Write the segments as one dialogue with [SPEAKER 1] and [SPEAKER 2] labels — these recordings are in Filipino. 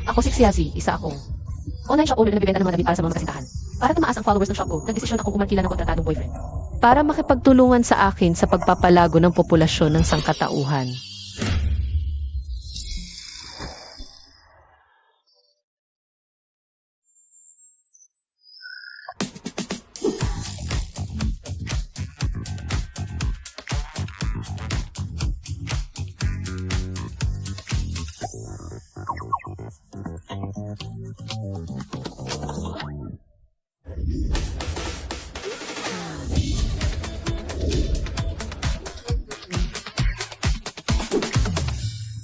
[SPEAKER 1] Ako si Xiazi, isa akong online shop owner na nagbebenta ng mga damit para sa mga makasintahan. Para tumaas ang followers ng shop ko, nagdesisyon akong umangkila ng kontratadong boyfriend.
[SPEAKER 2] Para makipagtulungan sa akin sa pagpapalago ng populasyon ng sangkatauhan.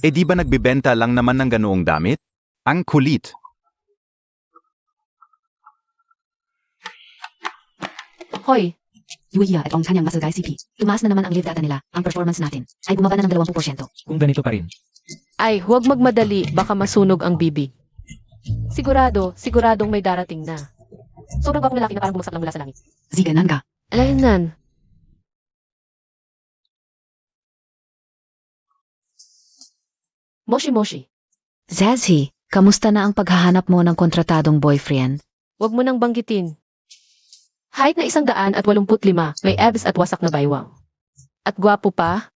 [SPEAKER 3] Eh di ba nagbibenta lang naman ng ganoong damit? Ang kulit.
[SPEAKER 1] Hoy! Yuya at Ong Chanyang Muscle Guy CP. Tumaas na naman ang live data nila. Ang performance natin ay bumaba na ng 20%.
[SPEAKER 4] Kung ganito pa rin.
[SPEAKER 2] Ay, huwag magmadali, baka masunog ang bibig. Siguradong may darating na.
[SPEAKER 1] Sobrang gwapong lalaki na parang bumagsak lang mula sa langit. Ziganan ka.
[SPEAKER 2] Alaynan.
[SPEAKER 1] Moshi Moshi.
[SPEAKER 5] Zazie, kamusta na ang paghahanap mo ng kontratadong boyfriend?
[SPEAKER 2] Huwag mo nang banggitin.
[SPEAKER 1] Height na 185, may abs at wasak na baywang.
[SPEAKER 2] At gwapo pa?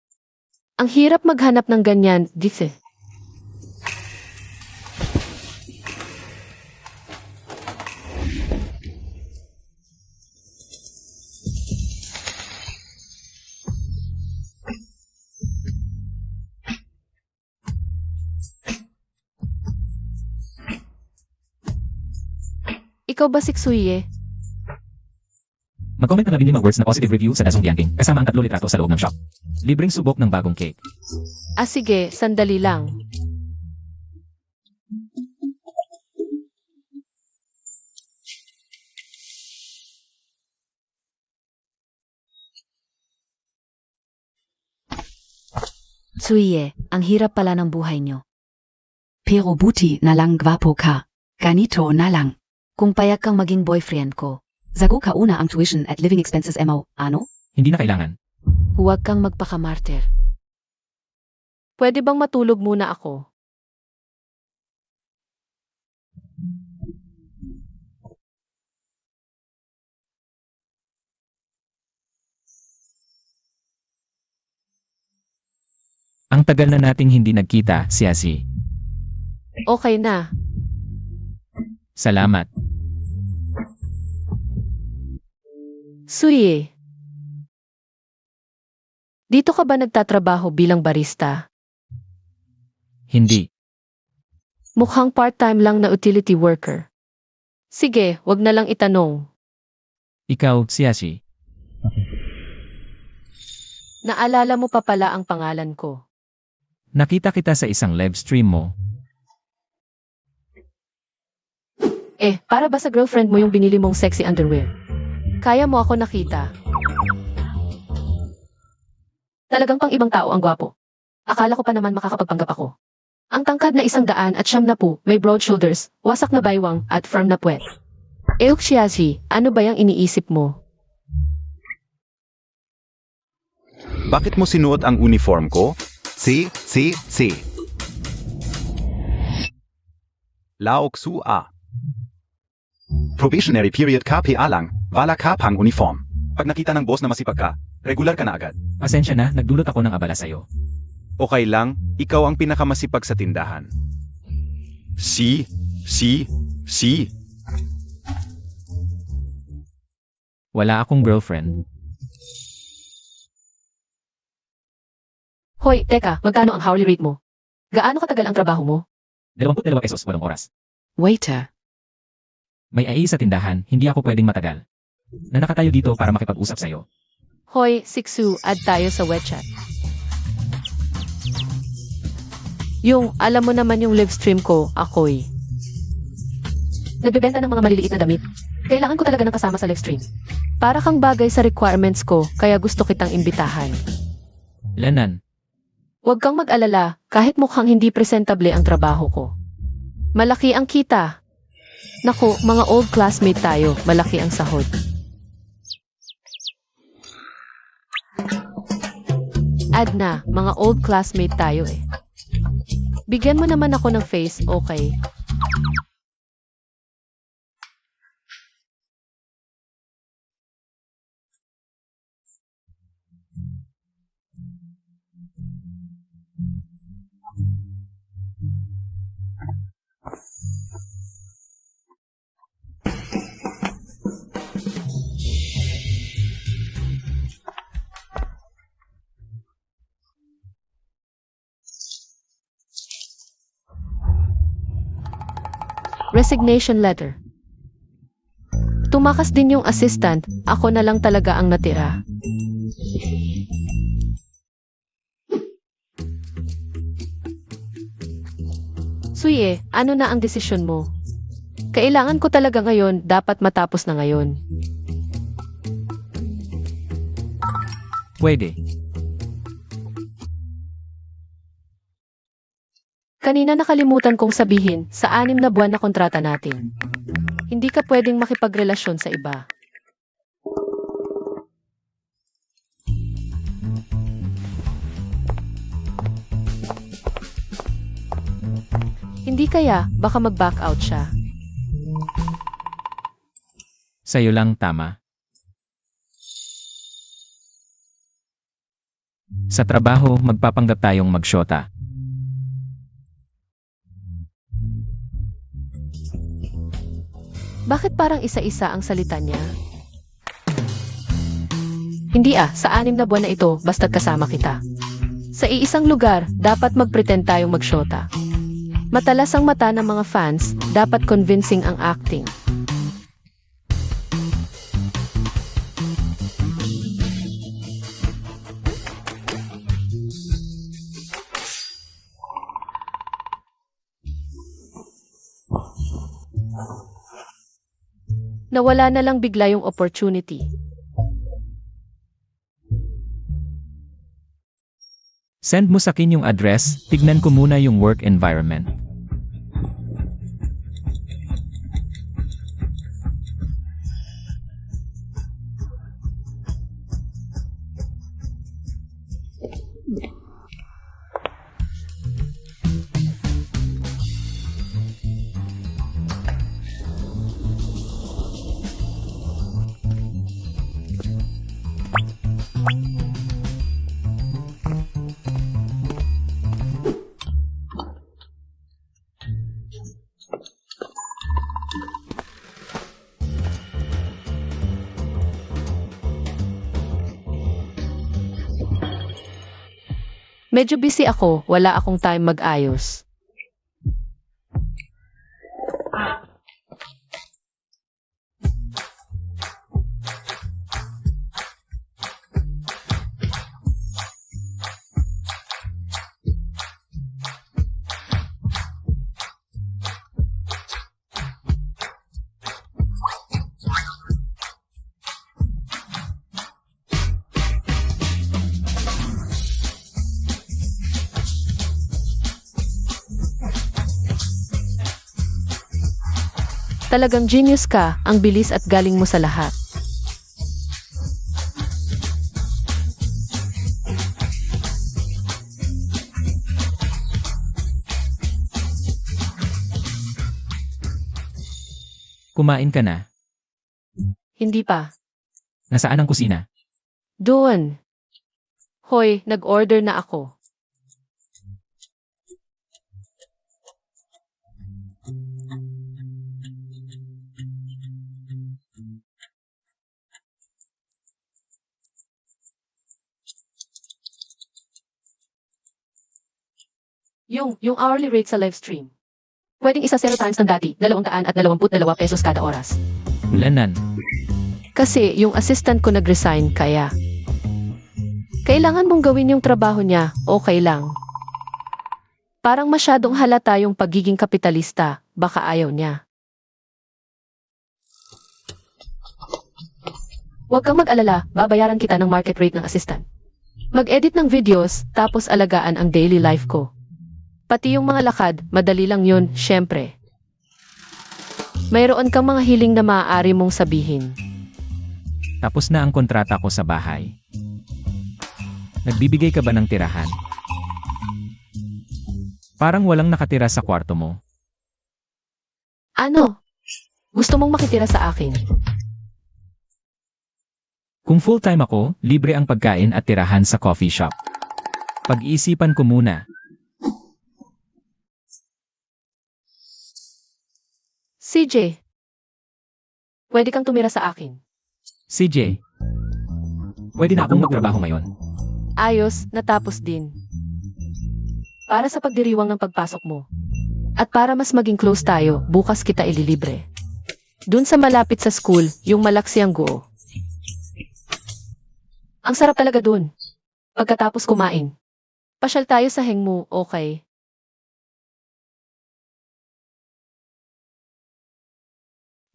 [SPEAKER 2] Ang hirap maghanap ng ganyan, dise. Ikaw ba si Xuye?
[SPEAKER 4] Mag-comment ng 15 words na positive review sa Dasong Diangking kasama ang 3 litrato sa loob ng shop. Libreng subok ng bagong cake.
[SPEAKER 2] Ah sige, sandali lang.
[SPEAKER 5] Tsuye, ang hirap pala ng buhay nyo.
[SPEAKER 6] Pero buti na lang gwapo ka. Ganito na lang.
[SPEAKER 5] Kung payak kang maging boyfriend ko,
[SPEAKER 6] Sago ka una ang tuition at living expenses mo, ano?
[SPEAKER 4] Hindi na kailangan.
[SPEAKER 5] huwag kang magpakamartir.
[SPEAKER 2] Pwede bang matulog muna ako?
[SPEAKER 4] Ang tagal na nating hindi nagkita, Xiazi.
[SPEAKER 2] Okay na.
[SPEAKER 4] Salamat.
[SPEAKER 2] Suye. Dito ka ba nagtatrabaho bilang barista?
[SPEAKER 4] Hindi.
[SPEAKER 2] Mukhang part-time lang na utility worker. Sige, wag na lang itanong.
[SPEAKER 4] Ikaw, Xiazi.
[SPEAKER 2] Naalala mo pa pala ang pangalan ko.
[SPEAKER 4] Nakita kita sa isang live stream mo.
[SPEAKER 1] Para ba sa girlfriend mo yung binili mong sexy underwear?
[SPEAKER 2] Kaya mo ako nakita.
[SPEAKER 1] Talagang pang ibang tao ang gwapo. Akala ko pa naman makakapagpanggap ako. Ang tangkad na 100 at 90, may broad shoulders, wasak na baywang, at firm na puwet.
[SPEAKER 2] Xiazi, ano ba yung iniisip mo?
[SPEAKER 3] Bakit mo sinuot ang uniform ko? Si. Laok su a. Probationary period KPA lang, wala ka pang uniform. Pag nakita ng boss na masipag ka, regular ka na agad.
[SPEAKER 4] Pasensya na, nagdulot ako ng abala sa'yo.
[SPEAKER 3] Okay lang, ikaw ang pinakamasipag sa tindahan. Si.
[SPEAKER 4] Wala akong girlfriend.
[SPEAKER 1] Hoy, teka, magkano ang hourly rate mo? Gaano katagal ang trabaho mo?
[SPEAKER 4] 22 pesos, 8 oras.
[SPEAKER 6] Waiter.
[SPEAKER 4] May AI sa tindahan, hindi ako pwedeng matagal. Nanaka tayo dito para makipag-usap sa'yo.
[SPEAKER 2] Hoy, Siksu, add tayo sa WeChat. Alam mo naman yung live stream ko, ako'y.
[SPEAKER 1] Nagbebenta ng mga maliliit na damit. Kailangan ko talaga ng kasama sa live stream.
[SPEAKER 2] Para kang bagay sa requirements ko, kaya gusto kitang imbitahan.
[SPEAKER 4] Lanan,
[SPEAKER 2] Huwag kang mag-alala, kahit mukhang hindi presentable ang trabaho ko. Malaki ang kita. Naku, mga old classmate tayo, malaki ang sahod. Add na, mga old classmate tayo eh. Bigyan mo naman ako ng face, okay? Resignation letter. Tumakas din yung assistant, ako na lang talaga ang natira. Suye, ano na ang desisyon mo? Kailangan ko talaga ngayon, dapat matapos na ngayon.
[SPEAKER 4] Pwede.
[SPEAKER 2] Kanina nakalimutan kong sabihin, sa 6 na buwan na kontrata natin. Hindi ka pwedeng makipagrelasyon sa iba. Hindi kaya, baka mag-back out siya.
[SPEAKER 4] Sa'yo lang tama. Sa trabaho, magpapanggap tayong magsyota.
[SPEAKER 2] Bakit parang isa-isa ang salita niya? Hindi sa 6 na buwan na ito, basta't kasama kita. Sa iisang lugar, dapat mag-pretend tayong magsyota. Matalas ang mata ng mga fans, dapat convincing ang acting. Nawala na lang bigla yung opportunity.
[SPEAKER 4] Send mo sa akin yung address, tignan ko muna yung work environment.
[SPEAKER 2] Medyo busy ako, wala akong time mag-ayos. Talagang genius ka, ang bilis at galing mo sa lahat.
[SPEAKER 4] Kumain ka na?
[SPEAKER 2] Hindi pa.
[SPEAKER 4] Nasaan ang kusina?
[SPEAKER 2] Doon. Hoy, nag-order na ako. Yung hourly rate sa live stream. Pwedeng isa 0 times ng dati, 222 pesos kada oras.
[SPEAKER 4] Ulanan.
[SPEAKER 2] Kasi yung assistant ko nag-resign kaya. Kailangan mong gawin yung trabaho niya, okay lang. Parang masyadong halata yung pagiging kapitalista, baka ayaw niya. Huwag kang mag-alala, babayaran kita ng market rate ng assistant. Mag-edit ng videos, tapos alagaan ang daily life ko. Pati yung mga lakad, madali lang yun, syempre. Mayroon kang mga hiling na maaari mong sabihin.
[SPEAKER 4] Tapos na ang kontrata ko sa bahay. Nagbibigay ka ba ng tirahan? Parang walang nakatira sa kwarto mo.
[SPEAKER 2] Ano? Gusto mong makitira sa akin?
[SPEAKER 4] Kung full-time ako, libre ang pagkain at tirahan sa coffee shop. Pag-iisipan ko muna.
[SPEAKER 2] CJ, pwede kang tumira sa akin.
[SPEAKER 4] CJ, pwede na akong magtrabaho ngayon.
[SPEAKER 2] Ayos, natapos din. Para sa pagdiriwang ng pagpasok mo. At para mas maging close tayo, bukas kita ililibre. Dun sa malapit sa school, yung Malaxiang Guo.
[SPEAKER 1] Ang sarap talaga dun. Pagkatapos kumain.
[SPEAKER 2] Pasyal tayo sa Hengmu, okay?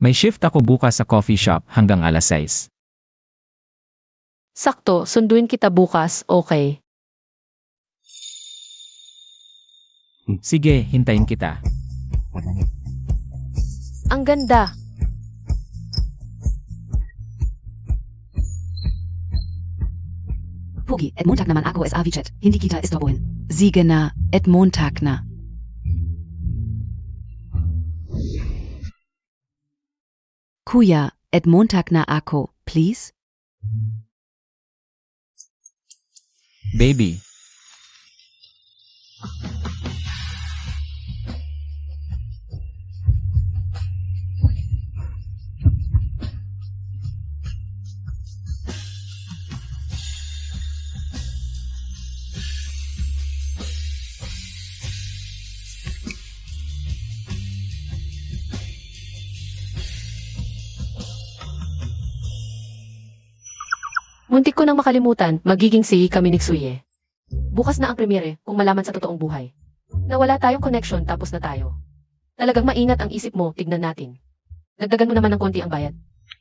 [SPEAKER 4] May shift ako bukas sa coffee shop hanggang alas 6.
[SPEAKER 2] Sakto, sunduin kita bukas, okay?
[SPEAKER 4] Sige, hintayin kita.
[SPEAKER 2] Ang ganda.
[SPEAKER 6] Pogi, et Montag naman ako es avicet. Hindi kita istorbohin.
[SPEAKER 5] Sige na, et Montag na. Kuya, et Montag na ako, please?
[SPEAKER 4] Baby,
[SPEAKER 1] Muntik ko nang makalimutan, magiging si kami ni Xuye. Bukas na ang premiere, kung malaman sa totoong buhay. Nawala tayong connection tapos na tayo. Talagang maingat ang isip mo, tignan natin. Dagdagan mo naman ng konti ang bayad.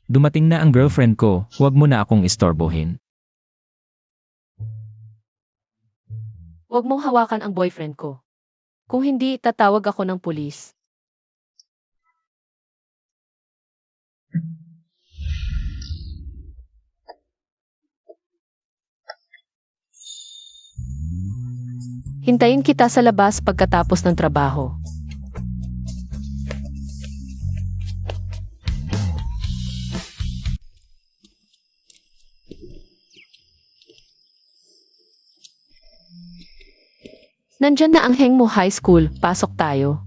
[SPEAKER 4] dumating na ang girlfriend ko, huwag mo na akong istorbohin.
[SPEAKER 2] Huwag mong hawakan ang boyfriend ko. Kung hindi, tatawag ako ng pulis. Hintayin kita sa labas pagkatapos ng trabaho. Nandyan na ang Hengmu High School, pasok tayo.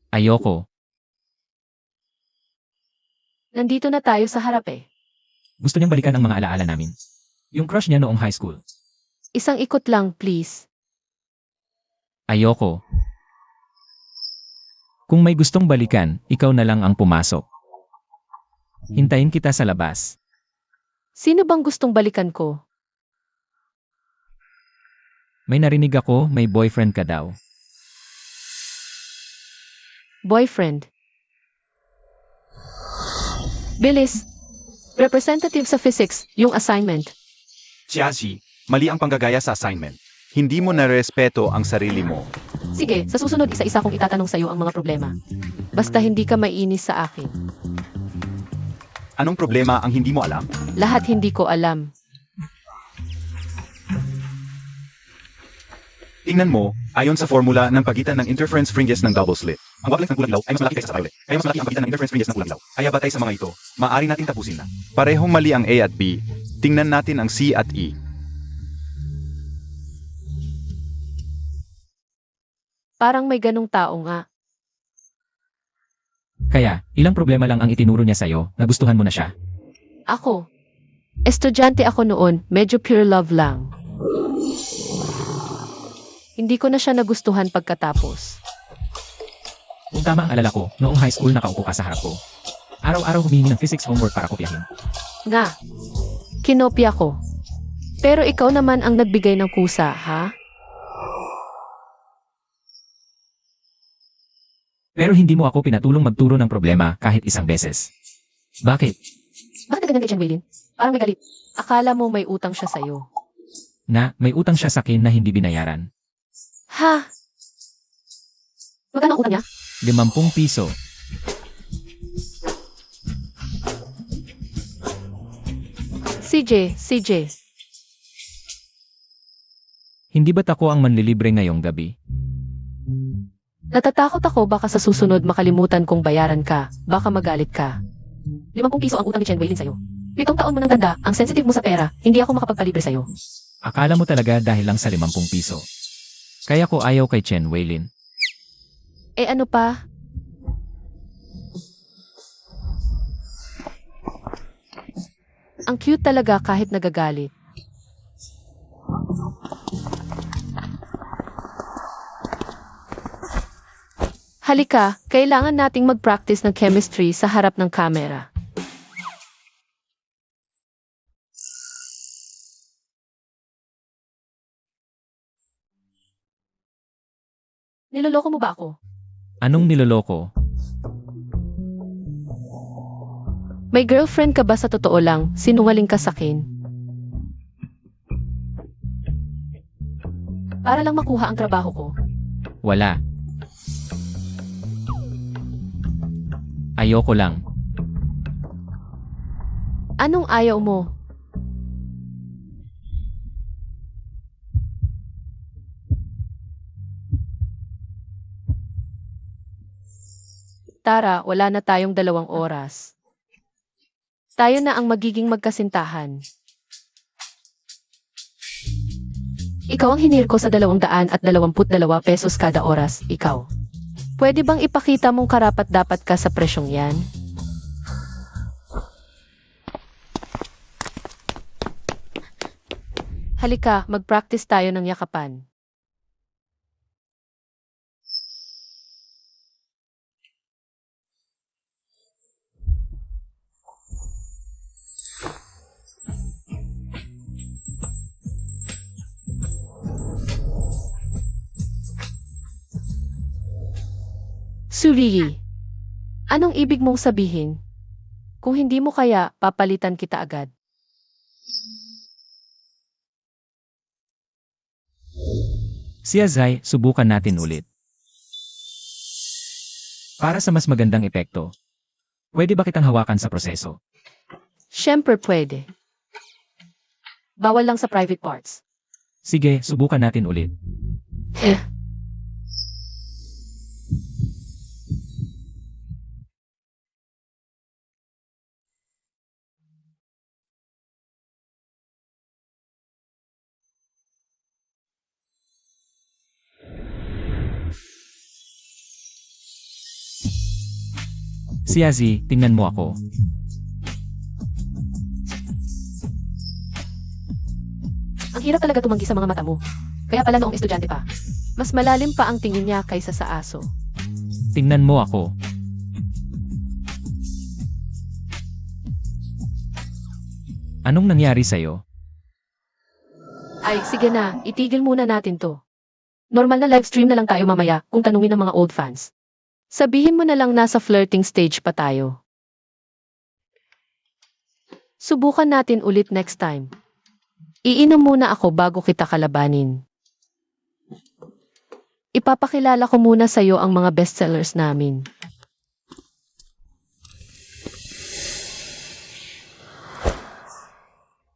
[SPEAKER 4] Ayoko.
[SPEAKER 2] Nandito na tayo sa harap eh.
[SPEAKER 4] Gusto niyang balikan ang mga alaala namin. Yung crush niya noong high school.
[SPEAKER 2] Isang ikot lang, please.
[SPEAKER 4] Ayoko. Kung may gustong balikan, ikaw na lang ang pumasok. Hintayin kita sa labas.
[SPEAKER 2] Sino bang gustong balikan ko?
[SPEAKER 4] May narinig ako, may boyfriend ka daw.
[SPEAKER 2] Boyfriend. Bilis. Representative sa physics, yung assignment.
[SPEAKER 3] Chiashi, mali ang panggagaya sa assignment. Hindi mo narespeto ang sarili mo.
[SPEAKER 1] Sige, sa susunod isa-isa kong itatanong sa'yo ang mga problema.
[SPEAKER 2] Basta hindi ka mainis sa akin.
[SPEAKER 3] Anong problema ang hindi mo alam?
[SPEAKER 2] Lahat hindi ko alam.
[SPEAKER 3] Tingnan mo, ayon sa formula ng pagitan ng interference fringes ng double slit, ang wavelength ng kulay dilaw ay mas malaki kaysa sa violet. Kaya mas malaki ang pagitan ng interference fringes ng kulay dilaw. Kaya batay sa mga ito, maaari nating tapusin na. Parehong mali ang A at B. Tingnan natin ang C at E.
[SPEAKER 2] Parang may ganong tao nga.
[SPEAKER 4] Kaya, ilang problema lang ang itinuro niya sa'yo, nagustuhan mo na siya.
[SPEAKER 2] Ako. Estudyante ako noon, medyo pure love lang. Hindi ko na siya nagustuhan pagkatapos.
[SPEAKER 4] Kung tama ang alala ko, noong high school nakaupo ka sa harap ko. Araw-araw humingi ng physics homework para kopyahin.
[SPEAKER 2] Nga. Kinopya ko. Pero ikaw naman ang nagbigay ng kusa, ha?
[SPEAKER 4] Pero hindi mo ako pinatulong magturo ng problema kahit isang beses. Bakit?
[SPEAKER 1] Bakit na ganyan kay Chen Weilin? Parang may galit.
[SPEAKER 2] Akala mo may utang siya sa'yo.
[SPEAKER 4] Na, may utang siya sa akin na hindi binayaran.
[SPEAKER 2] Ha?
[SPEAKER 1] Magkano ang utang niya?
[SPEAKER 4] 50 piso.
[SPEAKER 2] CJ.
[SPEAKER 4] Hindi ba't ako ang manlilibre ngayong gabi?
[SPEAKER 2] Natatakot ako baka sa susunod makalimutan kong bayaran ka. Baka magalit ka.
[SPEAKER 1] 50 piso ang utang ni Chen Weilin sa'yo. 7 taon mo nang tanda, ang sensitive mo sa pera, hindi ako makapagpalibre sa'yo.
[SPEAKER 4] Akala mo talaga dahil lang sa 50 piso. Kaya ko ayaw kay Chen Weilin.
[SPEAKER 2] Eh ano pa? Ang cute talaga kahit nagagalit. Halika, kailangan nating mag-practice ng chemistry sa harap ng kamera.
[SPEAKER 1] Niloloko mo ba ako?
[SPEAKER 4] Anong niloloko?
[SPEAKER 2] May girlfriend ka ba sa totoo lang? Sinungaling ka sakin.
[SPEAKER 1] Para lang makuha ang trabaho ko.
[SPEAKER 4] Wala. Ayoko lang.
[SPEAKER 2] Anong ayaw mo? Tara, wala na tayong 2 oras. Tayo na ang magiging magkasintahan.
[SPEAKER 1] Ikaw ang hinir ko sa 222 pesos kada oras, ikaw.
[SPEAKER 2] Pwede bang ipakita mong karapat-dapat ka sa presyong yan? Halika, mag-practice tayo ng yakapan. Suriyi, anong ibig mong sabihin? Kung hindi mo kaya, papalitan kita agad.
[SPEAKER 4] Si Azai, subukan natin ulit. Para sa mas magandang epekto, pwede ba kitang hawakan sa proseso?
[SPEAKER 2] Siyempre pwede.
[SPEAKER 1] Bawal lang sa private parts.
[SPEAKER 4] Sige, subukan natin ulit. Si Azzy, tingnan mo ako.
[SPEAKER 1] Ang hirap talaga tumanggi sa mga mata mo. Kaya pala noong estudyante pa.
[SPEAKER 2] Mas malalim pa ang tingin niya kaysa sa aso.
[SPEAKER 4] Tingnan mo ako. Anong nangyari sa'yo?
[SPEAKER 1] Ay, sige na, itigil muna natin to. Normal na live stream na lang tayo mamaya kung tanungin ng mga old fans.
[SPEAKER 2] Sabihin mo na lang nasa flirting stage pa tayo. Subukan natin ulit next time. Iinom muna ako bago kita kalabanin. Ipapakilala ko muna sa'yo ang mga bestsellers namin.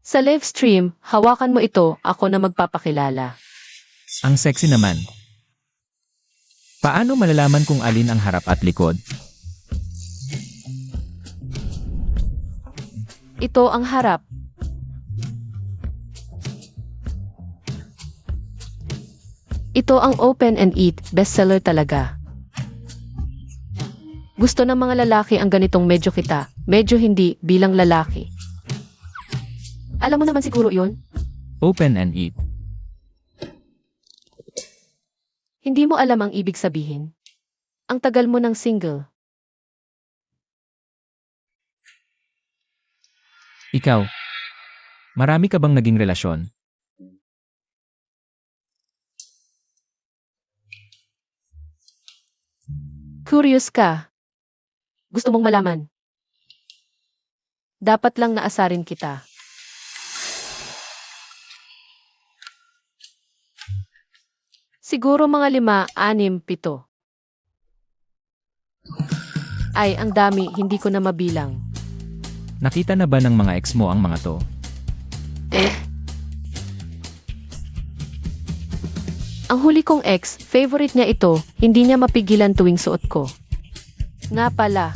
[SPEAKER 2] Sa live stream, hawakan mo ito, ako na magpapakilala.
[SPEAKER 4] Ang sexy naman. Paano malalaman kung alin ang harap at likod?
[SPEAKER 2] Ito ang harap. Ito ang open and eat, bestseller talaga. Gusto ng mga lalaki ang ganitong medyo kita, medyo hindi bilang lalaki.
[SPEAKER 1] Alam mo naman siguro yun?
[SPEAKER 4] Open and eat.
[SPEAKER 2] Hindi mo alam ang ibig sabihin. Ang tagal mo ng single.
[SPEAKER 4] Ikaw, marami ka bang naging relasyon?
[SPEAKER 2] Curious ka.
[SPEAKER 1] Gusto mong malaman?
[SPEAKER 2] Dapat lang naasarin kita. Siguro mga 5, 6, 7. Ay, ang dami, hindi ko na mabilang.
[SPEAKER 4] Nakita na ba ng mga ex mo ang mga to?
[SPEAKER 2] Ang huli kong ex, favorite niya ito, hindi niya mapigilan tuwing suot ko. Nga pala,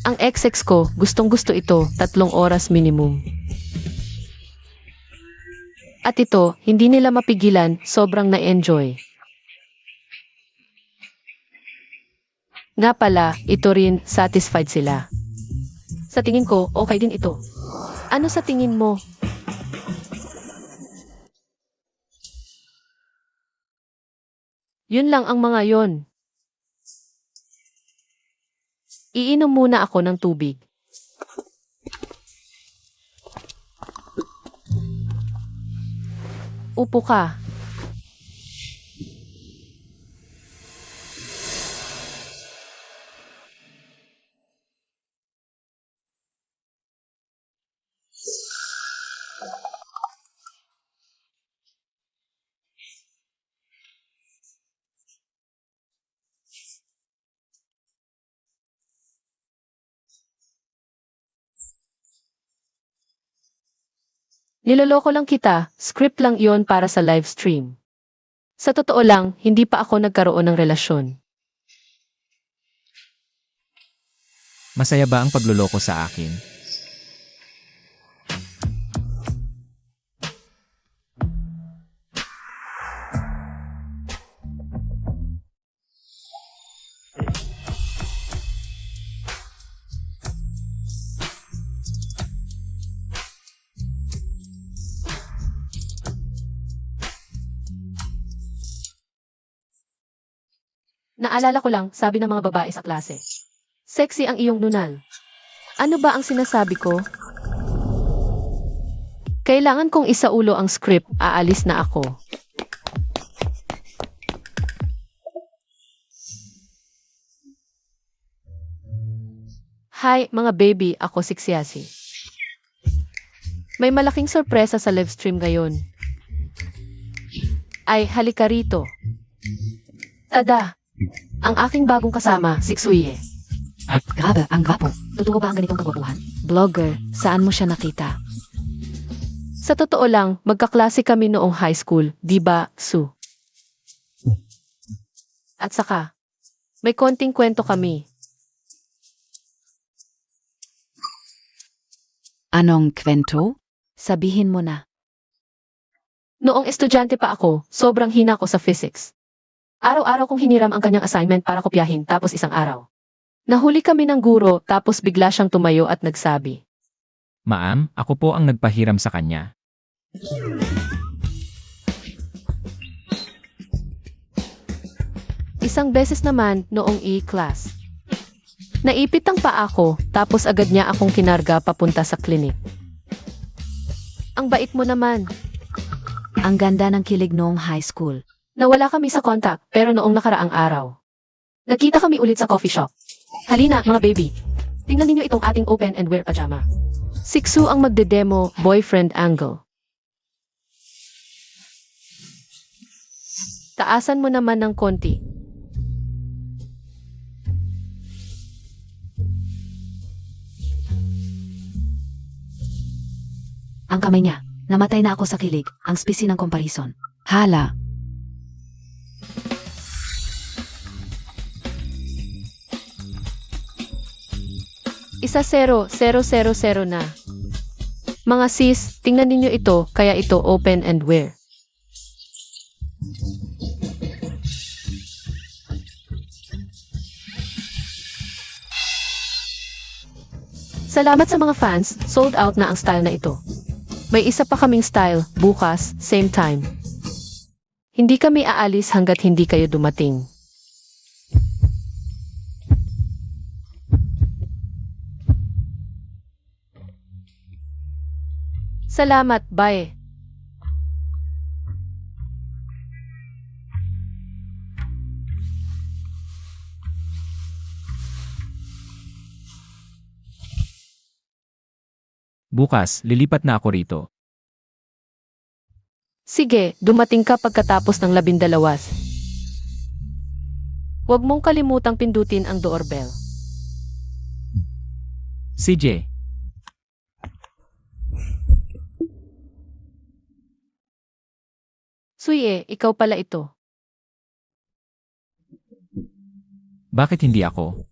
[SPEAKER 2] ang ex-ex ko, gustong-gusto ito, 3 oras minimum. At ito, hindi nila mapigilan, sobrang na-enjoy. Nga pala, ito rin, satisfied sila.
[SPEAKER 1] Sa tingin ko, okay din ito.
[SPEAKER 2] Ano sa tingin mo? Yun lang ang mga yon. Iinom muna ako ng tubig. Upo ka. Niloloko lang kita, script lang iyon para sa live stream. Sa totoo lang, hindi pa ako nagkaroon ng relasyon.
[SPEAKER 4] Masaya ba ang pagluloko sa akin?
[SPEAKER 1] Naalala ko lang, sabi ng mga babae sa klase.
[SPEAKER 2] Sexy ang iyong nunal. Ano ba ang sinasabi ko? Kailangan kong isaulo ang script, aalis na ako. Hi, mga baby, ako si Xiasi. May malaking sorpresa sa live stream ngayon. Ay, halika rito.
[SPEAKER 1] Tada! Ang aking bagong kasama, si Xuye.
[SPEAKER 6] Grabe, ang gwapo.
[SPEAKER 1] Totoo ba ang ganitong kagwapuhan?
[SPEAKER 5] Blogger, saan mo siya nakita?
[SPEAKER 2] Sa totoo lang, magkaklase kami noong high school, di ba, Su? At saka, may konting kwento kami.
[SPEAKER 5] Anong kwento? Sabihin mo na.
[SPEAKER 1] Noong estudyante pa ako, sobrang hina ko sa physics. Araw-araw kong hiniram ang kanyang assignment para kopyahin tapos isang araw.
[SPEAKER 2] Nahuli kami ng guro tapos bigla siyang tumayo at nagsabi.
[SPEAKER 4] Ma'am, ako po ang nagpahiram sa kanya.
[SPEAKER 2] Isang beses naman noong E-class. Naipit ang paa ko tapos agad niya akong kinarga papunta sa klinik. Ang bait mo naman.
[SPEAKER 5] Ang ganda ng kilig noong high school.
[SPEAKER 1] Nawala kami sa contact, pero noong nakaraang araw. Nagkita kami ulit sa coffee shop. Halina, mga baby. Tingnan ninyo itong ating open and wear pajama.
[SPEAKER 2] Si Xu ang magde-demo, boyfriend angle. Taasan mo naman ng konti.
[SPEAKER 5] Ang kamay niya. Namatay na ako sa kilig. Ang spisi ng comparison. Hala.
[SPEAKER 2] Isa 0, 0, 0, 0 na. Mga sis, tingnan ninyo ito, kaya ito open and wear. Salamat sa mga fans, sold out na ang style na ito. May isa pa kaming style, bukas, same time. Hindi kami aalis hanggat hindi kayo dumating. Salamat, bye.
[SPEAKER 4] Bukas, lilipat na ako rito.
[SPEAKER 2] Sige, dumating ka pagkatapos ng 12. Huwag mong kalimutang pindutin ang doorbell.
[SPEAKER 4] CJ,
[SPEAKER 2] Suye, ikaw pala ito.
[SPEAKER 4] bakit hindi ako?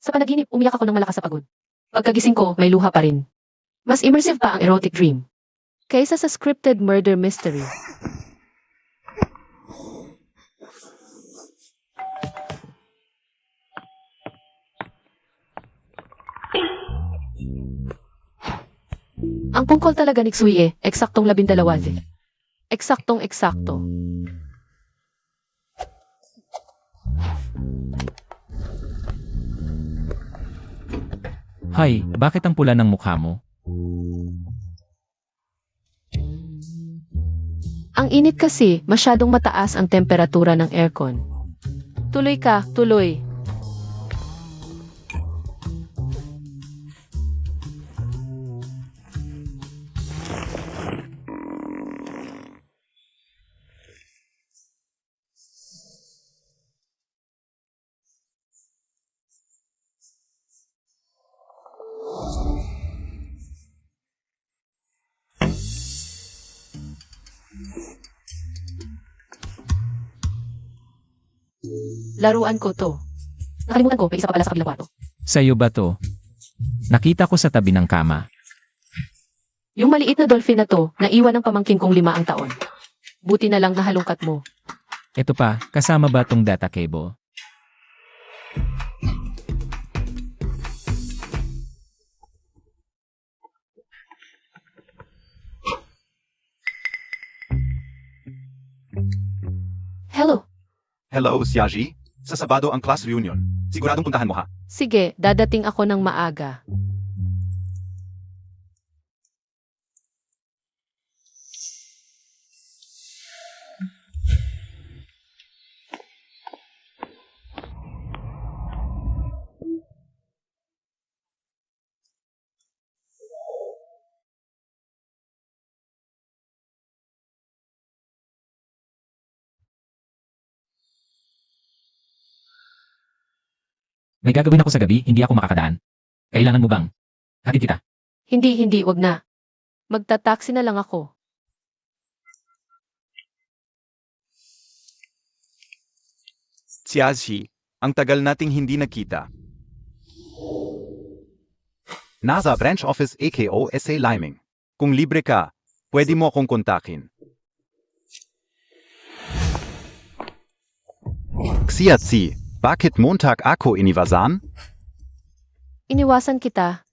[SPEAKER 1] Sa panaginip, umiyak ako ng malakas sa pagod. Pagkagising ko, may luha pa rin. Mas immersive pa ang erotic dream.
[SPEAKER 2] Kaysa sa scripted murder mystery.
[SPEAKER 1] Ang pungkol talaga ni Xuye, eksaktong 12.
[SPEAKER 2] Eksaktong eksakto.
[SPEAKER 4] Hay, bakit ang pula ng mukha mo?
[SPEAKER 2] Ang init kasi, masyadong mataas ang temperatura ng aircon. Tuloy ka, tuloy.
[SPEAKER 1] Laruan ko to. Nakalimutan ko, may isa pa pala sa kabilang kwarto.
[SPEAKER 4] Sa'yo ba to? Nakita ko sa tabi ng kama.
[SPEAKER 1] Yung maliit na dolphin na to, naiwan ng pamangkin kong 5 ang taon. Buti na lang nahalungkat mo.
[SPEAKER 4] Ito pa, kasama ba tong data cable?
[SPEAKER 1] Hello.
[SPEAKER 3] Hello, Xiaji. Sa Sabado ang class reunion. Siguradong puntahan mo ha.
[SPEAKER 2] Sige, dadating ako ng maaga.
[SPEAKER 4] May gagawin ako sa gabi, hindi ako makakadaan. Kailangan mo bang? Hatid kita.
[SPEAKER 1] Hindi, wag na.
[SPEAKER 2] Magta-taxi na lang ako.
[SPEAKER 3] Xiaji, ang tagal nating hindi nakita. Nasa branch office AKO SA Liming. Kung libre ka, pwede mo akong kontakin. Xiaji, bakit Montag ako iniwasan?
[SPEAKER 2] Iniwasan kita.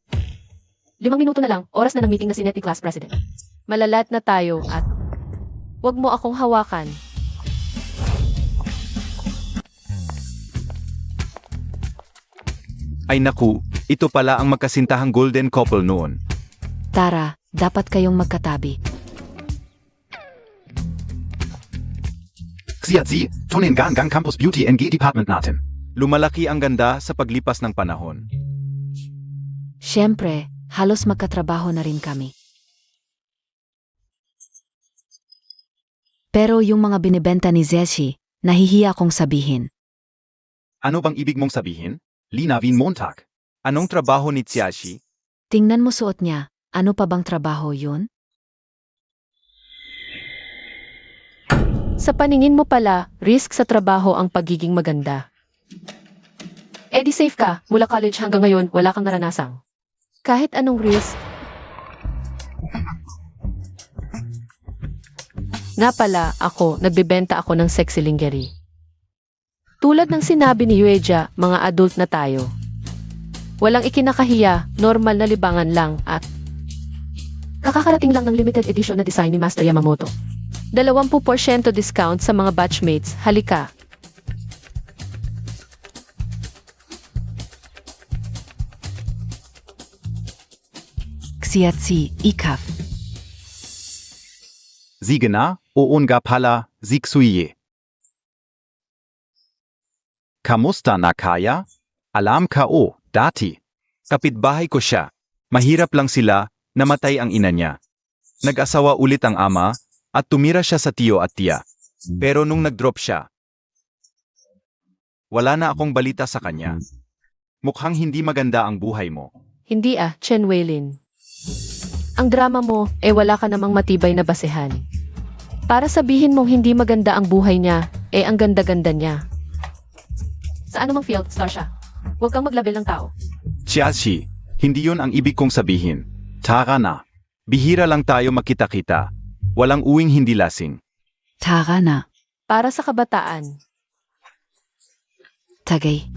[SPEAKER 1] 5 minuto na lang, oras na ng meeting na si Nettie Class President.
[SPEAKER 2] Malalat na tayo at wag mo akong hawakan.
[SPEAKER 3] Ay naku, ito pala ang magkasintahang golden couple noon.
[SPEAKER 5] Tara, dapat kayong magkatabi.
[SPEAKER 3] Xiaji, tunin gang Campus Beauty NG Department natin. Lumalaki ang ganda sa paglipas ng panahon.
[SPEAKER 5] Siyempre, halos magkatrabaho na rin kami. Pero yung mga binibenta ni Zeshi, nahihiya kong sabihin.
[SPEAKER 3] Ano bang ibig mong sabihin? Linawin Montag. Anong trabaho ni Xiaji?
[SPEAKER 5] Tingnan mo suot niya, ano pa bang trabaho yun?
[SPEAKER 2] Sa paningin mo pala, risk sa trabaho ang pagiging maganda.
[SPEAKER 1] Eh di safe ka, mula college hanggang ngayon, wala kang naranasang.
[SPEAKER 2] Kahit anong risk. Nga pala, ako, nagbebenta ako ng sexy lingerie. Tulad ng sinabi ni Yueja, mga adult na tayo. Walang ikinakahiya, normal na libangan lang at
[SPEAKER 1] Kakakarating lang ng limited edition na design ni Master Yamamoto.
[SPEAKER 2] 20% discount sa mga batchmates, halika.
[SPEAKER 6] Xiazi, ikaf.
[SPEAKER 3] Sige na, oo nga pala, Zixuye. Kamusta na kaya? Alam ka dati. Kapitbahay ko siya. Mahirap lang sila, namatay ang ina niya. Nag-asawa ulit ang ama, at tumira siya sa tiyo at tiya. Pero nung nag-drop siya, wala na akong balita sa kanya. Mukhang hindi maganda ang buhay mo.
[SPEAKER 2] Hindi Chen Weilin. Ang drama mo, wala ka namang matibay na basehan. Para sabihin mong hindi maganda ang buhay niya, ang ganda-ganda niya.
[SPEAKER 1] Sa anumang field, star siya. Huwag kang maglabel ng tao.
[SPEAKER 3] Xiaji, hindi yun ang ibig kong sabihin. Tara na. Bihira lang tayo makita-kita. Walang uwing hindi lasing.
[SPEAKER 6] Tara na.
[SPEAKER 2] Para sa kabataan.
[SPEAKER 6] Tagay.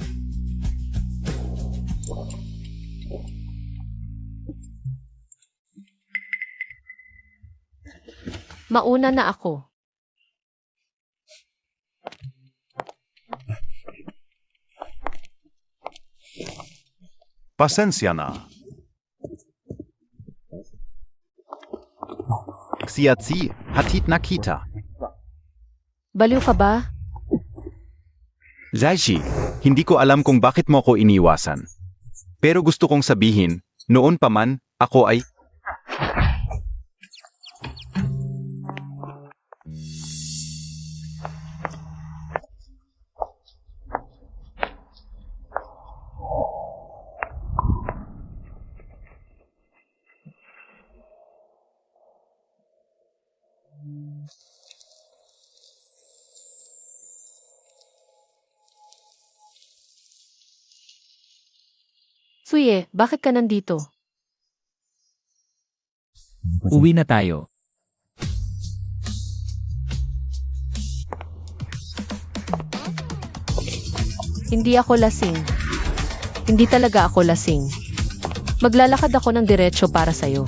[SPEAKER 2] Mauna na ako.
[SPEAKER 3] Pasensya na. Xiazi, hatid na kita.
[SPEAKER 2] Baliw ka ba?
[SPEAKER 3] Zaishi, hindi ko alam kung bakit mo ako iniwasan. Pero gusto kong sabihin, noon pa man, ako ay...
[SPEAKER 2] Suye, bakit ka nandito?
[SPEAKER 4] Uwi na tayo.
[SPEAKER 2] Hindi ako lasing. Hindi talaga ako lasing. Maglalakad ako ng diretso para sa'yo.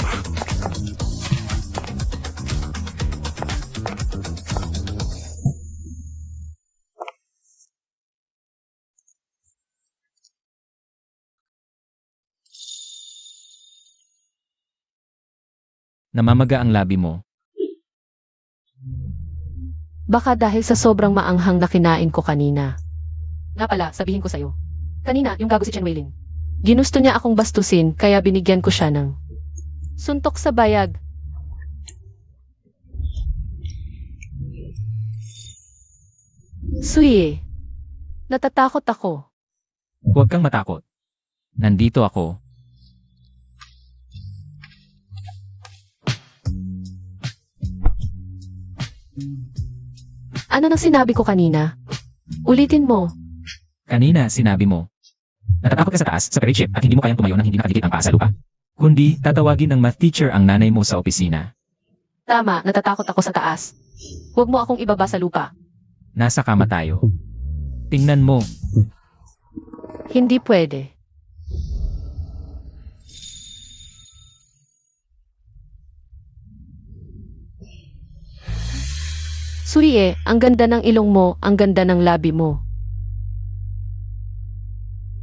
[SPEAKER 4] Namamaga ang labi mo.
[SPEAKER 2] Baka dahil sa sobrang maanghang na kinain ko kanina. Nga pala, sabihin ko sa'yo. Kanina, yung gago si Chen Weilin. Ginusto niya akong bastusin, kaya binigyan ko siya ng suntok sa bayag. Suye, natatakot ako.
[SPEAKER 4] Huwag kang matakot. Nandito ako.
[SPEAKER 2] Ano nang sinabi ko kanina? Ulitin mo.
[SPEAKER 4] Kanina sinabi mo. Natatakot ka sa taas, sa parade ship, at hindi mo kayang tumayo nang hindi nakadikit ang paa sa lupa. Kundi, tatawagin ng math teacher ang nanay mo sa opisina.
[SPEAKER 2] Tama, natatakot ako sa taas. Huwag mo akong ibaba sa lupa.
[SPEAKER 4] Nasa kama tayo. Tingnan mo.
[SPEAKER 2] Hindi pwede. Suye, ang ganda ng ilong mo, ang ganda ng labi mo.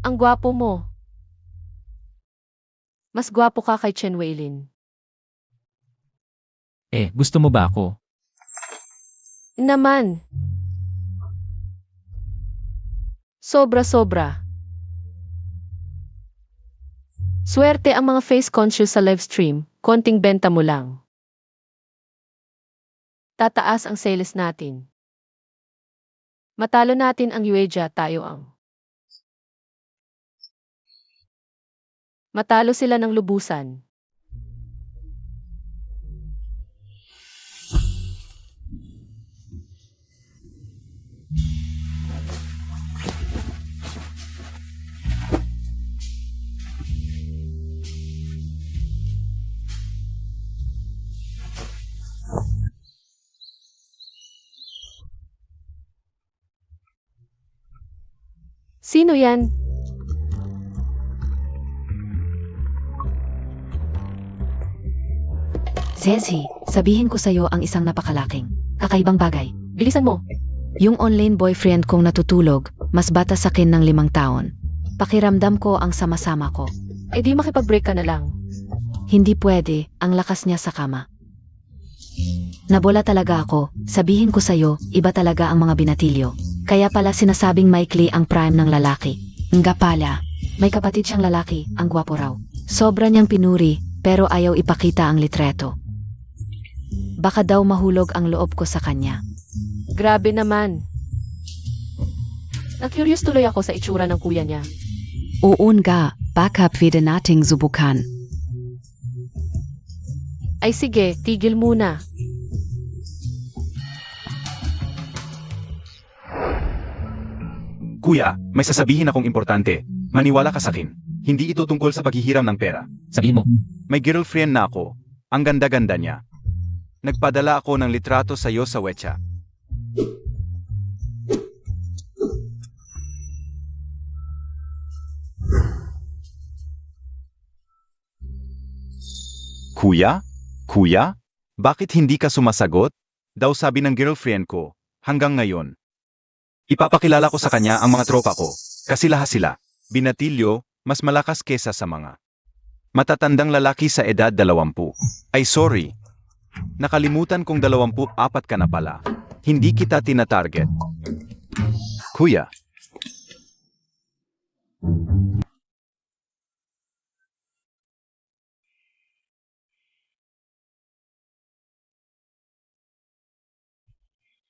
[SPEAKER 2] Ang gwapo mo. Mas gwapo ka kay Chen Weilin.
[SPEAKER 4] Gusto mo ba ako?
[SPEAKER 2] Naman. Sobra-sobra. Swerte ang mga face conscious sa live stream, konting benta mo lang. Tataas ang sales natin. Matalo natin ang Yueja, tayo ang. Matalo sila ng lubusan. Sino yan?
[SPEAKER 5] Zezi, sabihin ko sa'yo ang isang napakalaking, kakaibang bagay.
[SPEAKER 2] Bilisan mo.
[SPEAKER 5] Yung online boyfriend kong natutulog, mas bata sa akin ng 5 taon. Pakiramdam ko ang sama-sama ko.
[SPEAKER 2] Di makipag-break ka na lang.
[SPEAKER 5] Hindi pwede, ang lakas niya sa kama. Nabola talaga ako, sabihin ko sa'yo, iba talaga ang mga binatilyo. Kaya pala sinasabing maikli ang prime ng lalaki. Nga pala, may kapatid siyang lalaki, ang gwapo raw. Sobra niyang pinuri, pero ayaw ipakita ang litreto. Baka daw mahulog ang loob ko sa kanya.
[SPEAKER 2] Grabe naman. Na-curious tuloy ako sa itsura ng kuya niya.
[SPEAKER 6] Oo nga, baka pwede nating subukan.
[SPEAKER 2] Ay sige, tigil muna.
[SPEAKER 3] Kuya, may sasabihin akong importante. Maniwala ka sa akin. Hindi ito tungkol sa paghihiram ng pera.
[SPEAKER 4] Sabihin mo.
[SPEAKER 3] May girlfriend na ako. Ang ganda-ganda niya. Nagpadala ako ng litrato sa iyo sa WeChat. Kuya? Kuya? Bakit hindi ka sumasagot? Daw sabi ng girlfriend ko, hanggang ngayon. Ipapakilala ko sa kanya ang mga tropa ko, kasi lahat sila, binatilyo, mas malakas kesa sa mga matatandang lalaki sa edad 20. Ay sorry, nakalimutan kong 24 ka na pala. Hindi kita tinatarget. Kuya.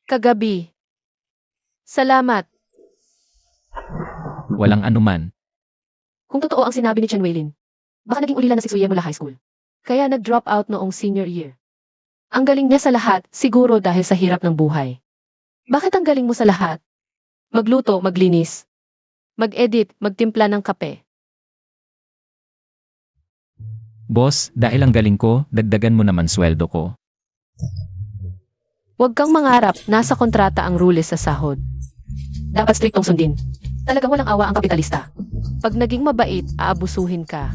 [SPEAKER 2] Kagabi. Salamat.
[SPEAKER 4] Walang anuman.
[SPEAKER 1] Kung totoo ang sinabi ni Chen Weilin, baka naging ulila na si Suye mula high school.
[SPEAKER 2] Kaya nag-drop out noong senior year. Ang galing niya sa lahat, siguro dahil sa hirap ng buhay. Bakit ang galing mo sa lahat? Magluto, maglinis. Mag-edit, magtimpla ng kape.
[SPEAKER 4] Boss, dahil ang galing ko, dagdagan mo naman sweldo ko.
[SPEAKER 2] Huwag kang mangarap, nasa kontrata ang rules sa sahod.
[SPEAKER 1] Dapat striktong sundin. Talagang walang awa ang kapitalista.
[SPEAKER 2] Pag naging mabait, aabusuhin ka.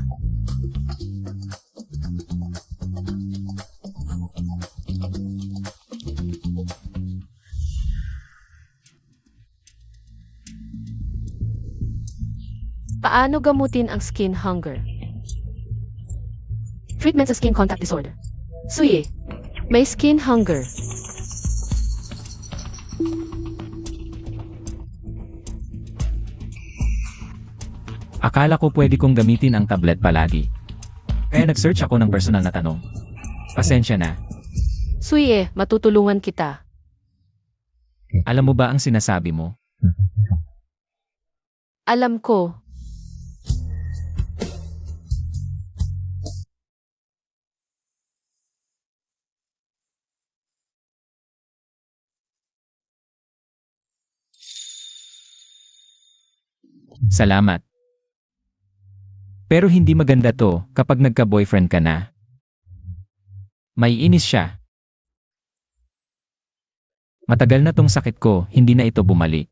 [SPEAKER 2] Paano gamutin ang skin hunger?
[SPEAKER 1] Treatment sa skin contact disorder. Suye,
[SPEAKER 2] May skin hunger.
[SPEAKER 4] Akala ko pwede kong gamitin ang tablet palagi. Kaya nag-search ako ng personal na tanong. Pasensya na.
[SPEAKER 2] Suye, matutulungan kita.
[SPEAKER 4] Alam mo ba ang sinasabi mo?
[SPEAKER 2] Alam ko.
[SPEAKER 4] Salamat. Pero hindi maganda to kapag nagka-boyfriend ka na. May inis siya. Matagal na tong sakit ko, hindi na ito bumalik.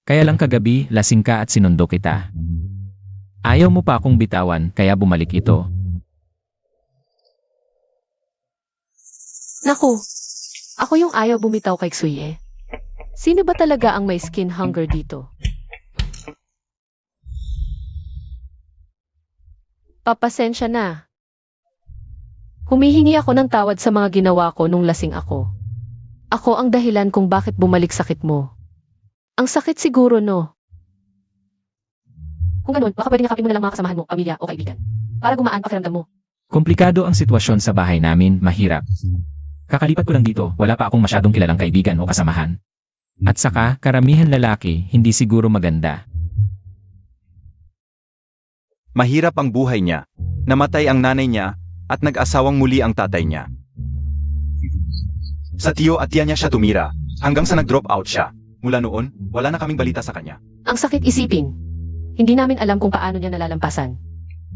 [SPEAKER 4] Kaya lang kagabi, lasing ka at sinundo kita. Ayaw mo pa akong bitawan, kaya bumalik ito.
[SPEAKER 2] Naku, ako yung ayaw bumitaw kay Suye. Sino ba talaga ang may skin hunger dito? Papasensya na. Humihingi ako ng tawad sa mga ginawa ko nung lasing ako. Ako ang dahilan kung bakit bumalik sakit mo. Ang sakit siguro, no?
[SPEAKER 1] kung ganun, baka pwede yakapin mo na lang mga kasamahan mo, pamilya o kaibigan. Para gumaan pakiramdam mo.
[SPEAKER 4] Komplikado ang sitwasyon sa bahay namin, mahirap. Kakalipat ko lang dito, wala pa akong masyadong kilalang kaibigan o kasamahan. At saka, karamihan lalaki, hindi siguro maganda.
[SPEAKER 3] Mahirap ang buhay niya. Namatay ang nanay niya, at nag-asawang muli ang tatay niya. Sa tiyo at tiya niya siya tumira, hanggang sa nag-drop out siya. Mula noon, wala na kaming balita sa kanya.
[SPEAKER 1] Ang sakit isipin. Hindi namin alam kung paano niya nalalampasan.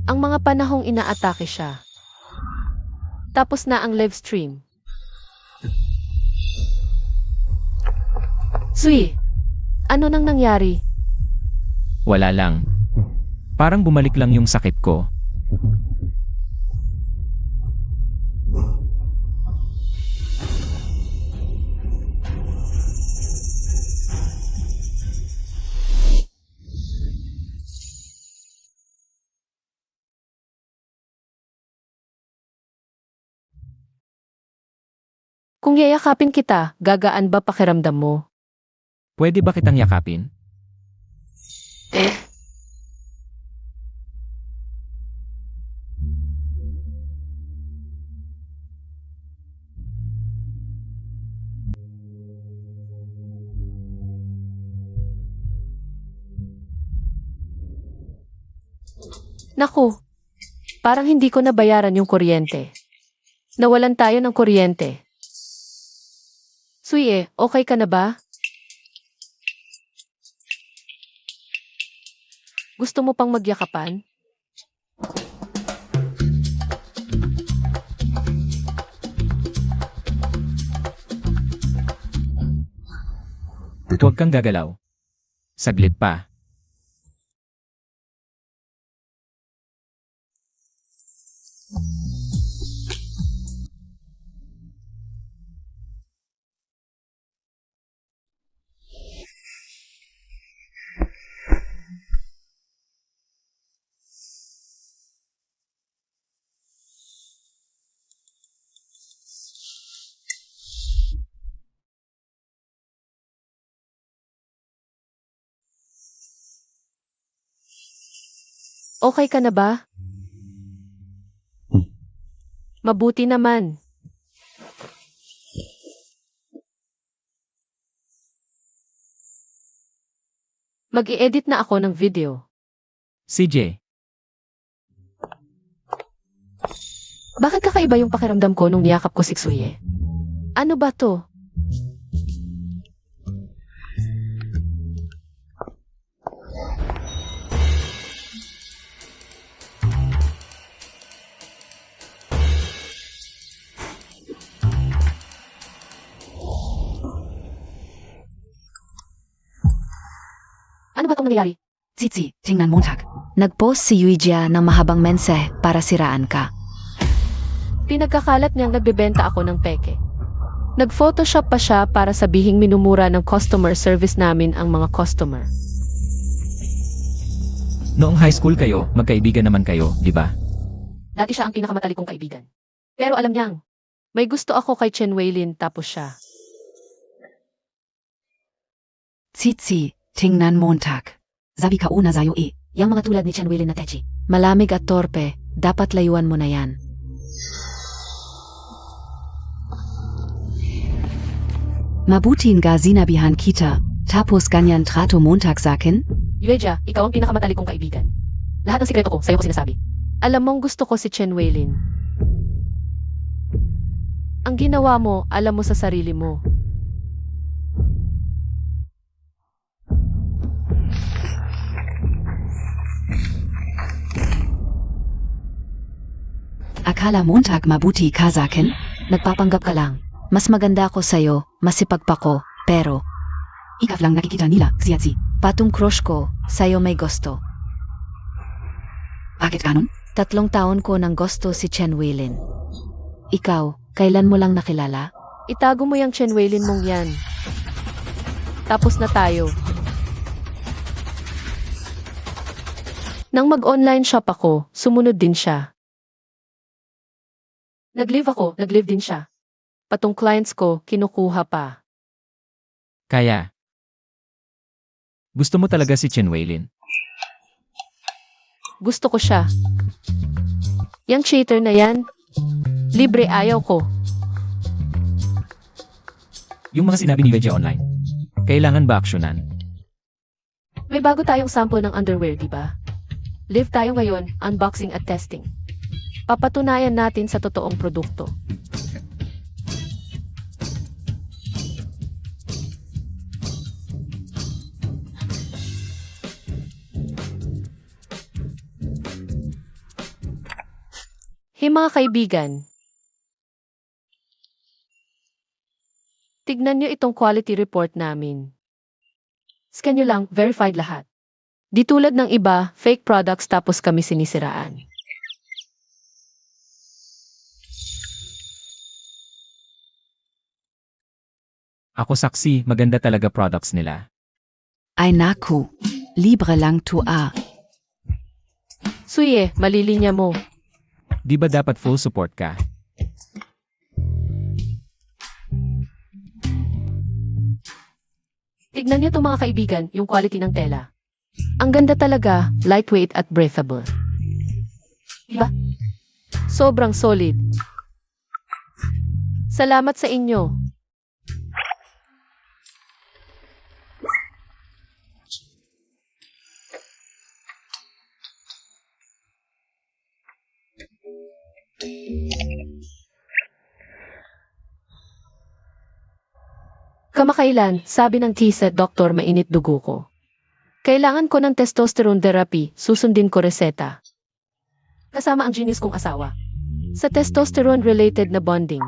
[SPEAKER 2] Ang mga panahong inaatake siya. Tapos na ang live stream.
[SPEAKER 1] Suye,
[SPEAKER 2] Ano nang nangyari?
[SPEAKER 4] Wala lang. Parang bumalik lang yung sakit ko.
[SPEAKER 2] Kung yayakapin kita, gagaan ba pakiramdam mo?
[SPEAKER 4] Pwede ba kitang yakapin?
[SPEAKER 2] Naku, parang hindi ko nabayaran yung kuryente. Nawalan tayo ng kuryente. Suye, okay ka na ba? Gusto mo pang magyakapan?
[SPEAKER 4] Huwag kang gagalaw. Saglit pa.
[SPEAKER 2] Okay ka na ba? Mabuti naman. Mag-i-edit na ako ng video.
[SPEAKER 4] CJ,
[SPEAKER 1] Bakit kakaiba yung pakiramdam ko nung niyakap ko si Xuye?
[SPEAKER 2] Ano ba to?
[SPEAKER 1] Ano ba tong nangyayari?
[SPEAKER 6] Zizi, tingnan Montag.
[SPEAKER 5] Nag-post si Yuijia ng mahabang mensahe para siraan ka.
[SPEAKER 2] Pinagkakalat niyang nagbebenta ako ng peke. Nag-photoshop pa siya para sabihing minumura ng customer service namin ang mga customer.
[SPEAKER 4] noong high school kayo, magkaibigan naman kayo, di ba?
[SPEAKER 1] Dati siya ang pinakamatalik kong kaibigan. Pero alam niyang,
[SPEAKER 2] May gusto ako kay Chen Weilin tapos siya.
[SPEAKER 6] Zizi, tingnan Montag. Sabi ka una sa'yo eh.
[SPEAKER 1] yung mga tulad ni Chen Weilin na Techi.
[SPEAKER 5] Malamig at torpe, dapat layuan mo na yan.
[SPEAKER 6] Mabutin ga sinabihan kita, tapos ganyan trato Montag sakin?
[SPEAKER 1] Yueja, ikaw ang pinakamatalik kong kaibigan. Lahat ng sikreto ko, sa'yo ko sinasabi.
[SPEAKER 2] Alam mong gusto ko si Chen Weilin. Ang ginawa mo, alam mo sa sarili mo.
[SPEAKER 6] Akala Montag mabuti ka sakin?
[SPEAKER 5] Nagpapanggap ka lang. Mas maganda ako sa'yo, masipag pa ko, pero
[SPEAKER 6] Ikaw lang nakikita nila, Zizi.
[SPEAKER 5] patong crush ko, sa'yo may gusto.
[SPEAKER 6] Bakit ganon?
[SPEAKER 5] 3 taon ko nang gusto si Chen Weilin. Ikaw, kailan mo lang nakilala?
[SPEAKER 2] Itago mo yung Chen Weilin mong yan. Tapos na tayo. Nang mag-online shop ako, sumunod din siya.
[SPEAKER 1] Nag-live ako, nag-live din siya.
[SPEAKER 2] Patong clients ko, kinukuha pa.
[SPEAKER 4] Kaya, gusto mo talaga si Chen Weilin?
[SPEAKER 2] Gusto ko siya. Yang cheater na yan, libre ayaw ko.
[SPEAKER 4] Yung mga sinabi ni Veja online, kailangan ba aksyonan?
[SPEAKER 1] May bago tayong sample ng underwear, di ba? Live tayo ngayon, unboxing at testing.
[SPEAKER 2] Papatunayan natin sa totoong produkto. Hey mga kaibigan, tignan nyo itong quality report namin.
[SPEAKER 1] Scan nyo lang, verified lahat.
[SPEAKER 2] Di tulad ng iba, fake products tapos kami sinisiraan.
[SPEAKER 4] Ako saksi, maganda talaga products nila.
[SPEAKER 6] Ay naku, libre lang to ah.
[SPEAKER 2] Suye, malilinya mo.
[SPEAKER 4] Di ba dapat full support ka?
[SPEAKER 1] Tignan nyo itong mga kaibigan, yung quality ng tela.
[SPEAKER 2] Ang ganda talaga, lightweight at breathable.
[SPEAKER 1] Diba?
[SPEAKER 2] Sobrang solid. Salamat sa inyo. Kamakailan, sabi ng TSET doktor mainit dugo ko. Kailangan ko ng testosterone therapy, susundin ko reseta.
[SPEAKER 1] Kasama ang genius kong asawa.
[SPEAKER 2] Sa testosterone-related na bonding.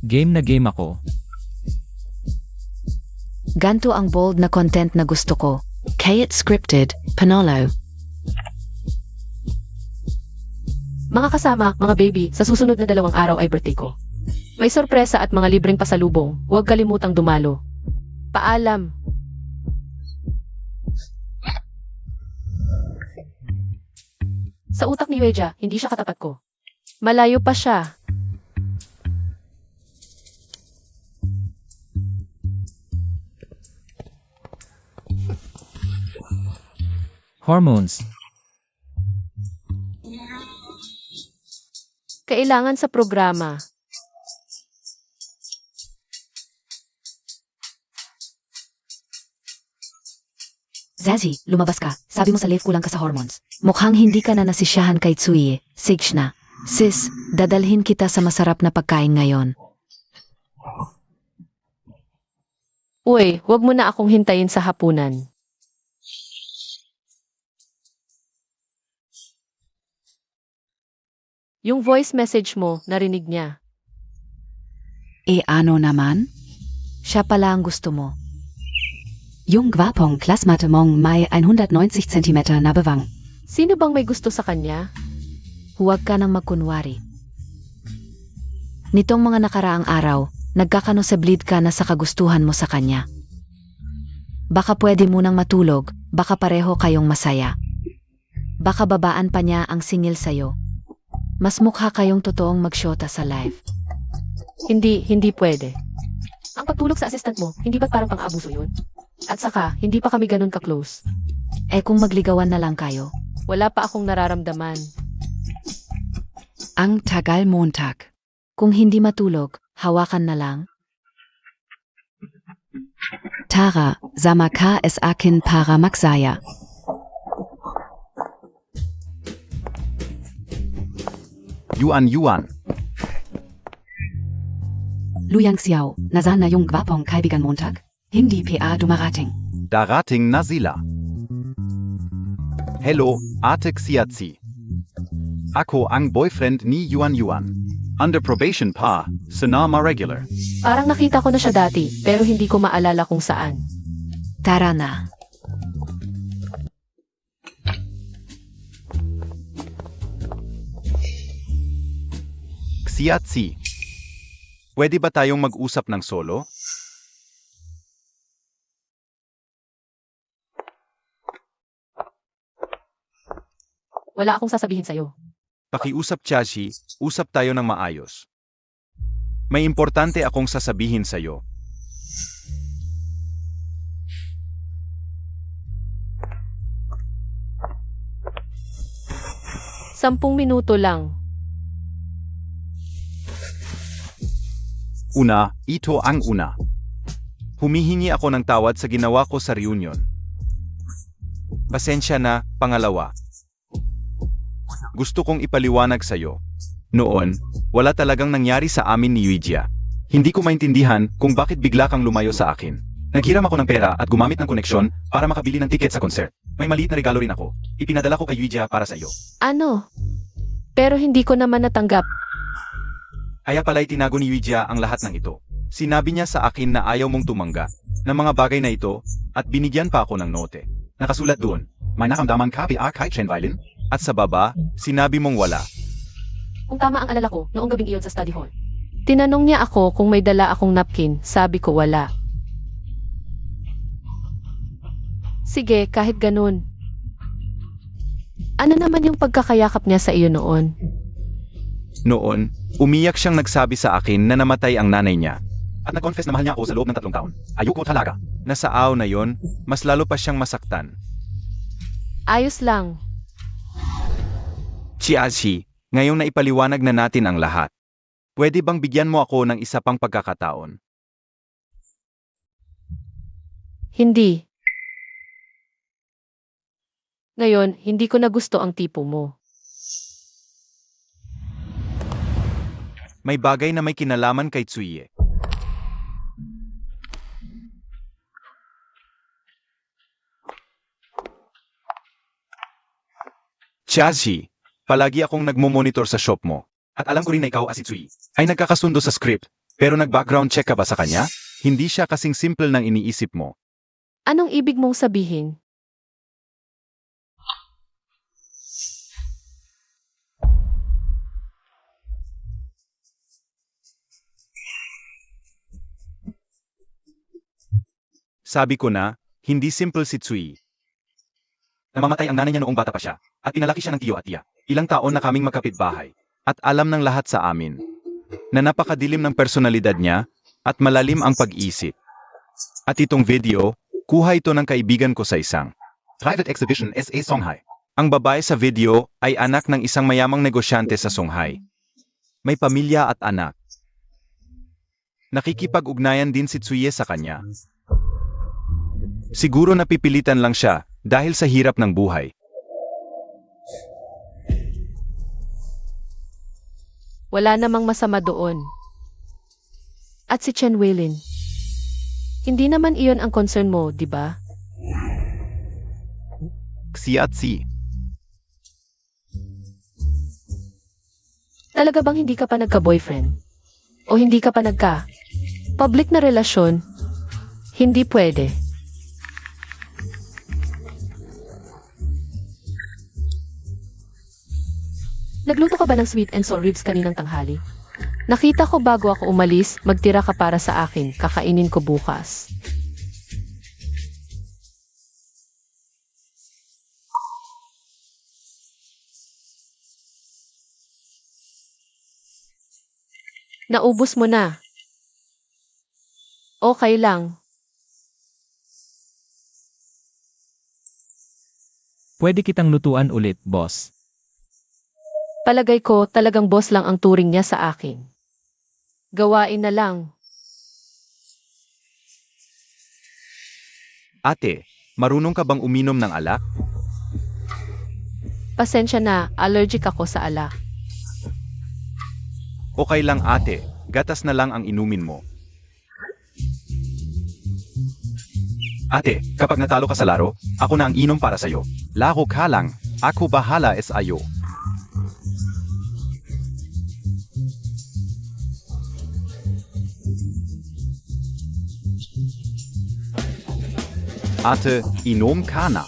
[SPEAKER 4] Game na game ako.
[SPEAKER 5] Ganto ang bold na content na gusto ko. Kayat scripted, Panolo.
[SPEAKER 1] Mga kasama, mga baby, sa susunod na 2 araw ay birthday ko. May sorpresa at mga libreng pasalubong, huwag kalimutang dumalo.
[SPEAKER 2] Paalam.
[SPEAKER 1] Sa utak ni Weja, hindi siya katapat ko.
[SPEAKER 2] Malayo pa siya.
[SPEAKER 4] Hormones.
[SPEAKER 2] Kailangan sa programa.
[SPEAKER 5] Zazie, lumabas ka. Sabi mo sa live kulang ka sa hormones. Mukhang hindi ka na nasisyahan kay Tsuye. Sage na. Sis, dadalhin kita sa masarap na pagkain ngayon.
[SPEAKER 2] Uy, wag mo na akong hintayin sa hapunan. Yung voice message mo, narinig niya.
[SPEAKER 6] Ano naman?
[SPEAKER 5] Siya pala ang gusto mo.
[SPEAKER 6] Yung gwapong klasmate mong may 190 cm na bewang.
[SPEAKER 2] Sino bang may gusto sa kanya?
[SPEAKER 5] Huwag ka nang magkunwari. Nitong mga nakaraang araw, nagkakanoseblid ka na sa kagustuhan mo sa kanya. Baka pwede munang matulog, baka pareho kayong masaya. Baka babaan pa niya ang singil sa'yo. Mas mukha kayong totoong magsyota sa live.
[SPEAKER 2] Hindi pwede.
[SPEAKER 1] Ang pagtulog sa assistant mo, hindi ba't parang pang-abuso yun? At saka, hindi pa kami ganun ka-close.
[SPEAKER 5] Kung magligawan na lang kayo,
[SPEAKER 2] Wala pa akong nararamdaman.
[SPEAKER 6] Ang tagal Montag.
[SPEAKER 5] kung hindi matulog, hawakan na lang.
[SPEAKER 6] Tara, sama ka es akin para magsaya.
[SPEAKER 3] Yuan.
[SPEAKER 6] Luyang Xiao, nasaan na yung gwapong kaibigan Montag? Hindi pa dumarating.
[SPEAKER 3] Darating na sila. Hello, Ate Xiazi. Ako ang boyfriend ni Yuan. Under probation pa, sinama regular.
[SPEAKER 1] Parang nakita ko na siya dati, pero hindi ko maalala kung saan.
[SPEAKER 5] Tara na.
[SPEAKER 3] Xiazi. Pwede ba tayong mag-usap ng solo?
[SPEAKER 1] Wala akong sasabihin sa'yo.
[SPEAKER 3] Pakiusap Chashi, usap tayo ng maayos. May importante akong sasabihin sa'yo.
[SPEAKER 2] Sampung minuto lang.
[SPEAKER 3] Una, ito ang una. Humihingi ako ng tawad sa ginawa ko sa reunion. Pasensya na, pangalawa. Gusto kong ipaliwanag sa'yo. Noon, wala talagang nangyari sa amin ni Yuijia. Hindi ko maintindihan kung bakit bigla kang lumayo sa akin. Naghiram ako ng pera at gumamit ng koneksyon para makabili ng tiket sa concert. May maliit na regalo rin ako. Ipinadala ko kay Yuijia para sa iyo.
[SPEAKER 2] Ano? Pero hindi ko naman natanggap.
[SPEAKER 3] Kaya pala'y tinago ni Yuijia ang lahat ng ito. Sinabi niya sa akin na ayaw mong tumangga ng mga bagay na ito at binigyan pa ako ng note. Nakasulat doon, may nakamdaman ka pa kay Chen Violin? At sa baba, sinabi mong wala.
[SPEAKER 1] Kung tama ang alala ko, noong gabing iyon sa study hall.
[SPEAKER 2] Tinanong niya ako kung may dala akong napkin. Sabi ko wala. Sige, kahit ganun. Ano naman yung pagkakayakap niya sa iyo noon?
[SPEAKER 3] Noon, umiyak siyang nagsabi sa akin na namatay ang nanay niya. At nag-confess na mahal niya ako sa loob ng 3 taon. Ayoko talaga. Nasa aw na yon, mas lalo pa siyang masaktan.
[SPEAKER 2] Ayos lang.
[SPEAKER 3] Chiashi, ngayong naipaliwanag na natin ang lahat. Pwede bang bigyan mo ako ng isa pang pagkakataon?
[SPEAKER 2] Hindi. Ngayon, hindi ko na gusto ang tipo mo.
[SPEAKER 3] May bagay na may kinalaman kay Tsuye. Chiashi, palagi akong nagmo-monitor sa shop mo. At alam ko rin na ikaw at si Tsui ay nagkakasundo sa script. Pero nag-background check ka ba sa kanya? Hindi siya kasing simple ng iniisip mo.
[SPEAKER 2] Anong ibig mong sabihin?
[SPEAKER 3] Sabi ko na, hindi simple si Tsui. Namamatay ang nanay niya noong bata pa siya, at pinalaki siya ng tiyo at tiya. Ilang taon na kaming magkapitbahay, at alam ng lahat sa amin, na napakadilim ng personalidad niya, at malalim ang pag-isip. At itong video, kuha ito ng kaibigan ko sa isang Private Exhibition SA Songhai. Ang babae sa video ay anak ng isang mayamang negosyante sa Songhai. May pamilya at anak. Nakikipag-ugnayan din si Tsuye sa kanya. Siguro napipilitan lang siya dahil sa hirap ng buhay.
[SPEAKER 2] Wala namang masama doon. At si Chen Weilin. Hindi naman iyon ang concern mo, di ba?
[SPEAKER 3] Xiatzi.
[SPEAKER 2] Talaga bang hindi ka pa nagka-boyfriend? O hindi ka pa public na relasyon? Hindi pwede. Nagluto ka ba ng sweet and sour ribs kaninang tanghali? Nakita ko bago ako umalis, magtira ka para sa akin, kakainin ko bukas. Naubos mo na. Okay lang.
[SPEAKER 4] Pwede kitang lutuan ulit, boss.
[SPEAKER 2] Palagay ko talagang boss lang ang turing niya sa akin. Gawain na lang.
[SPEAKER 3] Ate, marunong ka bang uminom ng alak?
[SPEAKER 2] Pasensya na, allergic ako sa alak.
[SPEAKER 3] Okay lang ate, gatas na lang ang inumin mo. Ate, kapag natalo ka sa laro, ako na ang inom para sa'yo. Laro ka lang, ako bahala sa'yo. Ate, inom ka na.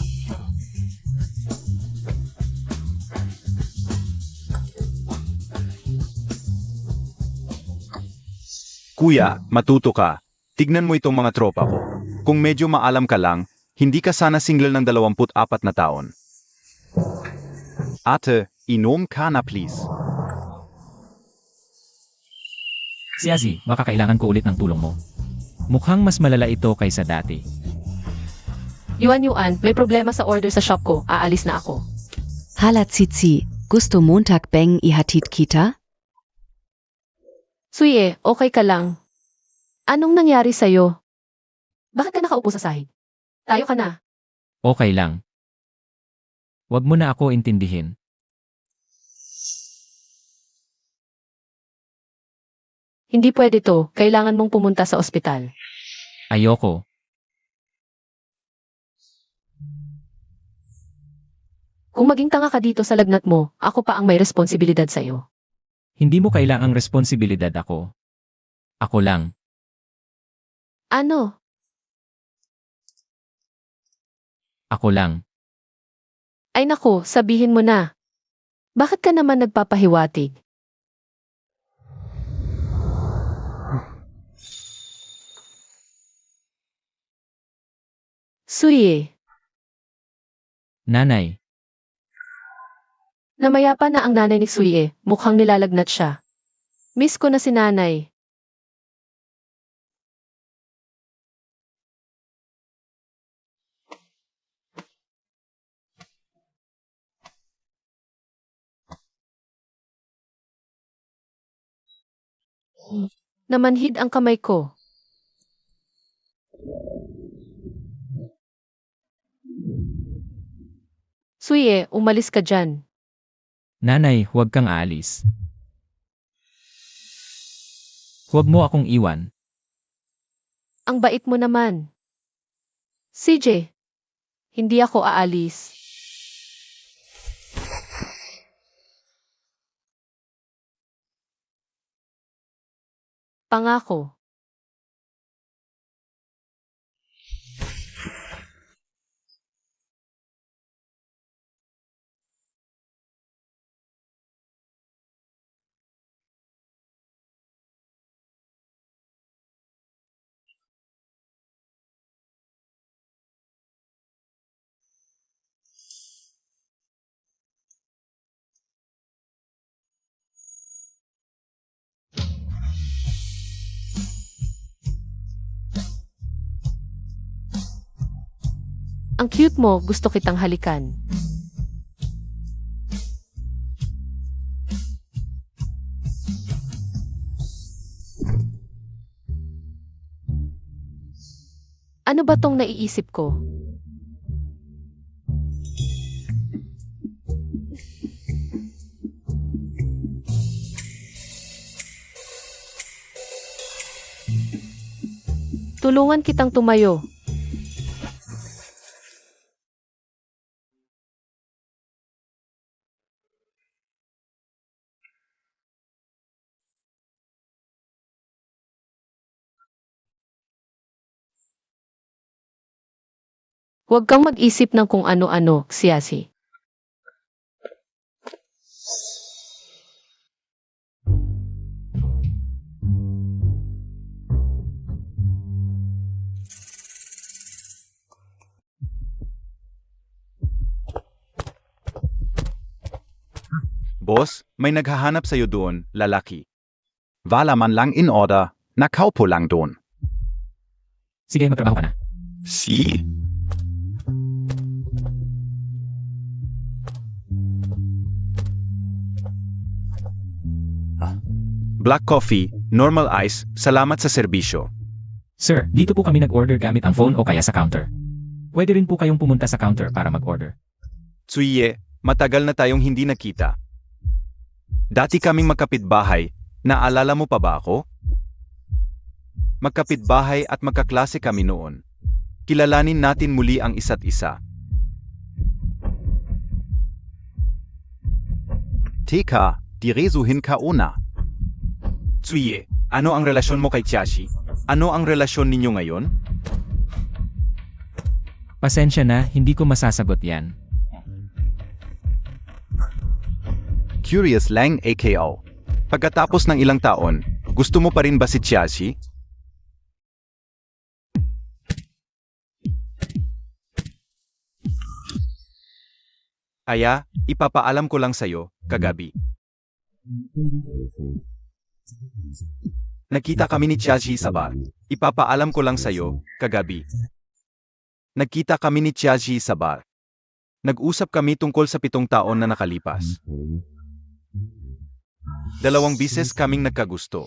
[SPEAKER 3] Kuya, matuto ka. Tignan mo itong mga tropa ko. Kung medyo maalam ka lang, hindi ka sana single ng 24 na taon. Ate, inom ka na please.
[SPEAKER 4] Si Azzy, baka kailangan ko ulit ng tulong mo. Mukhang mas malala ito kaysa dati.
[SPEAKER 1] Yuan, may problema sa order sa shop ko. Aalis na ako.
[SPEAKER 6] Hala Zizi, gusto Montag beng ihatid kita?
[SPEAKER 2] Suye, okay ka lang? Anong nangyari sa'yo?
[SPEAKER 1] Bakit ka nakaupo sa sahig? Tayo ka na.
[SPEAKER 4] Okay lang. Huwag mo na ako intindihin.
[SPEAKER 1] Hindi pwede to. Kailangan mong pumunta sa ospital.
[SPEAKER 4] Ayoko.
[SPEAKER 1] Kung maging tanga ka dito sa lagnat mo, ako pa ang may responsibilidad sa'yo.
[SPEAKER 4] Hindi mo kailangang responsibilidad ako. Ako lang.
[SPEAKER 2] Ano?
[SPEAKER 4] Ako lang.
[SPEAKER 2] Ay nako, sabihin mo na. Bakit ka naman nagpapahiwatig? Suye,
[SPEAKER 4] Nanay,
[SPEAKER 2] namaya pa na ang nanay ni Suye, mukhang nilalagnat siya. Miss ko na si nanay. Namanhid ang kamay ko. Suye, umalis ka dyan.
[SPEAKER 4] nanay, huwag kang aalis. Huwag mo akong iwan.
[SPEAKER 2] Ang bait mo naman. CJ, hindi ako aalis. Pangako. Ang cute mo, gusto kitang halikan. Ano ba tong naiisip ko? Tulungan kitang tumayo. Huwag kang mag-isip ng kung ano-ano, Xiaxi.
[SPEAKER 3] Boss, may naghahanap sa'yo doon, lalaki. Wala man lang in order, nakaupo lang doon.
[SPEAKER 4] Sige, magtrabaho ka na.
[SPEAKER 3] Si? Black coffee, normal ice, salamat sa serbisyo.
[SPEAKER 4] Sir, dito po kami nag-order gamit ang phone o kaya sa counter. Pwede rin po kayong pumunta sa counter para mag-order.
[SPEAKER 3] Tsuye, matagal na tayong hindi nakita. Dati kaming magkapitbahay, naalala mo pa ba ako? Magkapitbahay at magkaklase kami noon. Kilalanin natin muli ang isa't isa. Teka, diresuhin ka una. Tsuye, ano ang relasyon mo kay Xiaxi? Ano ang relasyon ninyo ngayon?
[SPEAKER 4] Pasensya na, hindi ko masasagot yan.
[SPEAKER 3] Curious lang AKO. Pagkatapos ng ilang taon, gusto mo pa rin ba si Xiaxi? Aya, ipapaalam ko lang sa'yo, kagabi. Nakita kami ni Xiaxi sa bar. Ipapaalam ko lang sa'yo, kagabi. Nagkita kami ni Xiaxi sa bar. Nag-usap kami tungkol sa 7 taon na nakalipas. 2 bises kaming nagkagusto.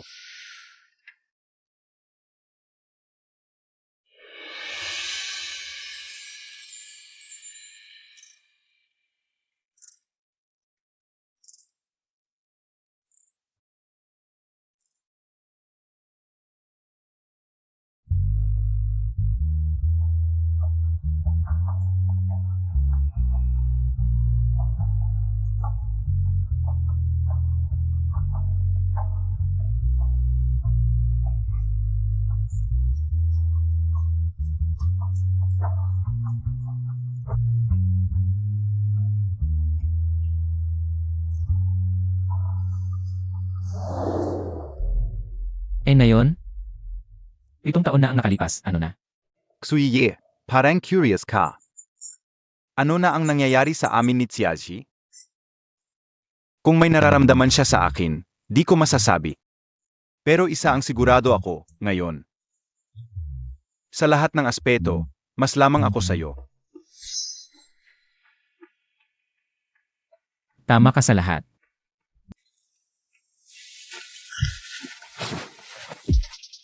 [SPEAKER 4] Na yon? 7 taon na ang nakalipas, ano na?
[SPEAKER 3] Tsuye, parang curious ka. Ano na ang nangyayari sa amin ni Xiaxi? Kung may nararamdaman siya sa akin, di ko masasabi. Pero isa ang sigurado ako, ngayon. Sa lahat ng aspeto, mas lamang ako sa'yo.
[SPEAKER 4] Tama ka sa lahat.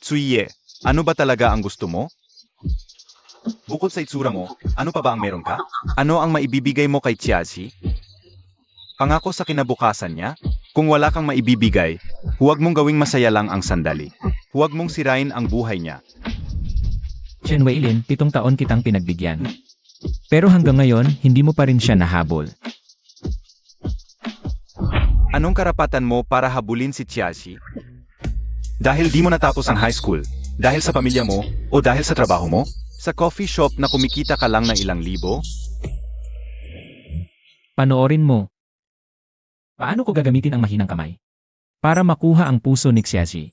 [SPEAKER 3] Tsuye, ano ba talaga ang gusto mo? Bukod sa itsura mo, ano pa ba ang meron ka? Ano ang maibibigay mo kay Xiaxi? Pangako sa kinabukasan niya? Kung wala kang maibibigay, huwag mong gawing masaya lang ang sandali. Huwag mong sirain ang buhay niya.
[SPEAKER 4] Chen Weilin, 7 taon kitang pinagbigyan. Pero hanggang ngayon, hindi mo pa rin siya nahabol.
[SPEAKER 3] Anong karapatan mo para habulin si Xiaxi? Dahil di mo natapos ang high school, dahil sa pamilya mo, o dahil sa trabaho mo? Sa coffee shop na kumikita ka lang ng ilang libo?
[SPEAKER 4] Panoorin mo. Paano ko gagamitin ang mahinang kamay? Para makuha ang puso ni Xiaxi.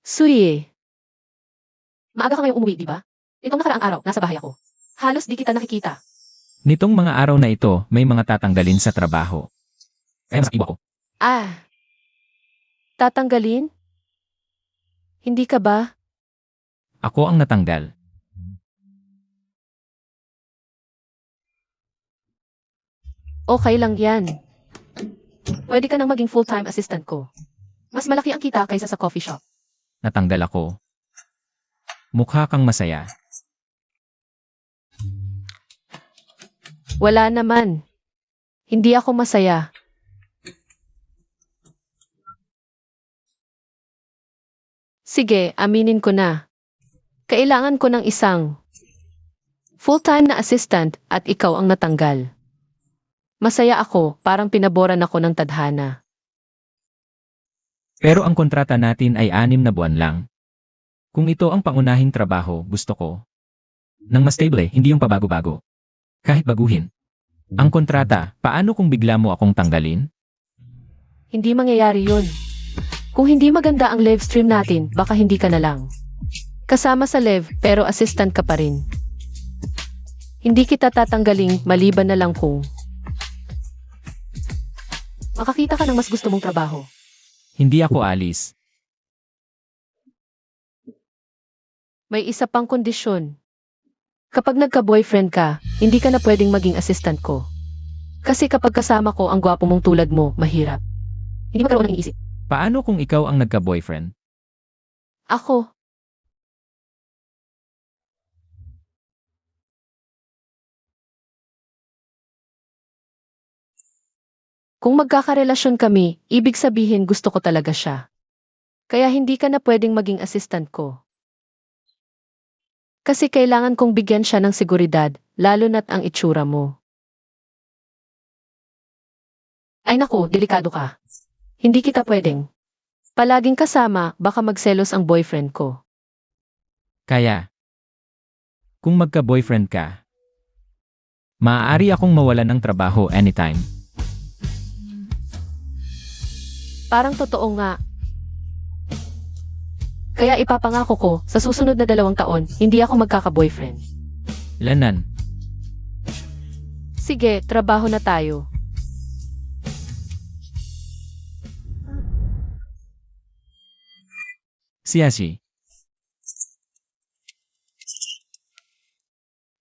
[SPEAKER 1] Suye. Maaga ka ngayong umuwi, di ba? Itong nakaraang araw, nasa bahay ako. Halos di kita nakikita.
[SPEAKER 4] Nitong mga araw na ito, may mga tatanggalin sa trabaho. Kaya mas iwa ko.
[SPEAKER 2] Ah, tatanggalin? Hindi ka ba?
[SPEAKER 4] Ako ang natanggal.
[SPEAKER 2] Okay lang yan. Pwede ka nang maging full-time assistant ko. Mas malaki ang kita kaysa sa coffee shop.
[SPEAKER 4] Natanggal ako. Mukha kang masaya.
[SPEAKER 2] Wala naman. Hindi ako masaya. Sige, aminin ko na. Kailangan ko ng isang full-time na assistant at ikaw ang natanggal. Masaya ako, parang pinaboran ako ng tadhana.
[SPEAKER 4] Pero ang kontrata natin ay 6 na buwan lang. Kung ito ang pangunahing trabaho, gusto ko. Nang mas stable, hindi yung pabago-bago. Kahit baguhin. Ang kontrata, paano kung bigla mo akong tanggalin?
[SPEAKER 2] Hindi mangyayari yun. Kung hindi maganda ang live stream natin, baka hindi ka na lang. Kasama sa live, pero assistant ka pa rin. Hindi kita tatanggaling maliban na lang kung makakita ka ng mas gusto mong trabaho.
[SPEAKER 4] Hindi ako alis.
[SPEAKER 2] May isa pang kondisyon. Kapag nagka-boyfriend ka, hindi ka na pwedeng maging assistant ko. Kasi kapag kasama ko ang gwapo mong tulad mo, mahirap. Hindi magkaroon ng isip.
[SPEAKER 4] Paano kung ikaw ang nagka-boyfriend?
[SPEAKER 2] Ako, kung magkakarelasyon kami, ibig sabihin gusto ko talaga siya. Kaya hindi ka na pwedeng maging assistant ko. Kasi kailangan kong bigyan siya ng seguridad, lalo na't ang itsura mo. Ay naku, delikado ka. Hindi kita pwedeng. Palaging kasama, baka magselos ang boyfriend ko.
[SPEAKER 4] Kaya, kung magka-boyfriend ka, maaari akong mawalan ng trabaho anytime.
[SPEAKER 2] Parang totoo nga. Kaya ipapangako ko, sa susunod na 2 taon, hindi ako magkaka-boyfriend.
[SPEAKER 4] Lanan,
[SPEAKER 2] Sige, trabaho na tayo.
[SPEAKER 4] Siyashi,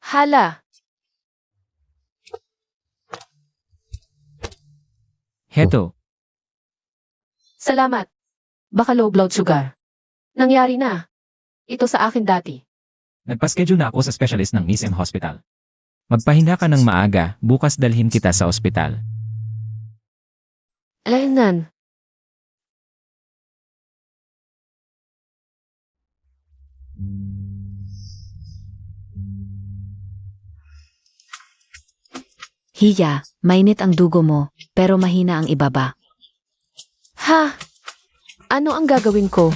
[SPEAKER 2] Hala,
[SPEAKER 4] heto,
[SPEAKER 2] salamat. Baka low blood sugar. Nangyari na. Ito sa akin dati.
[SPEAKER 4] nagpa-schedule na ako sa specialist ng SM Hospital. Magpahinga ka ng maaga, bukas dalhin kita sa ospital.
[SPEAKER 2] Alaynan.
[SPEAKER 5] Hiya, mainit ang dugo mo, pero mahina ang ibaba.
[SPEAKER 2] Ha? Ano ang gagawin ko?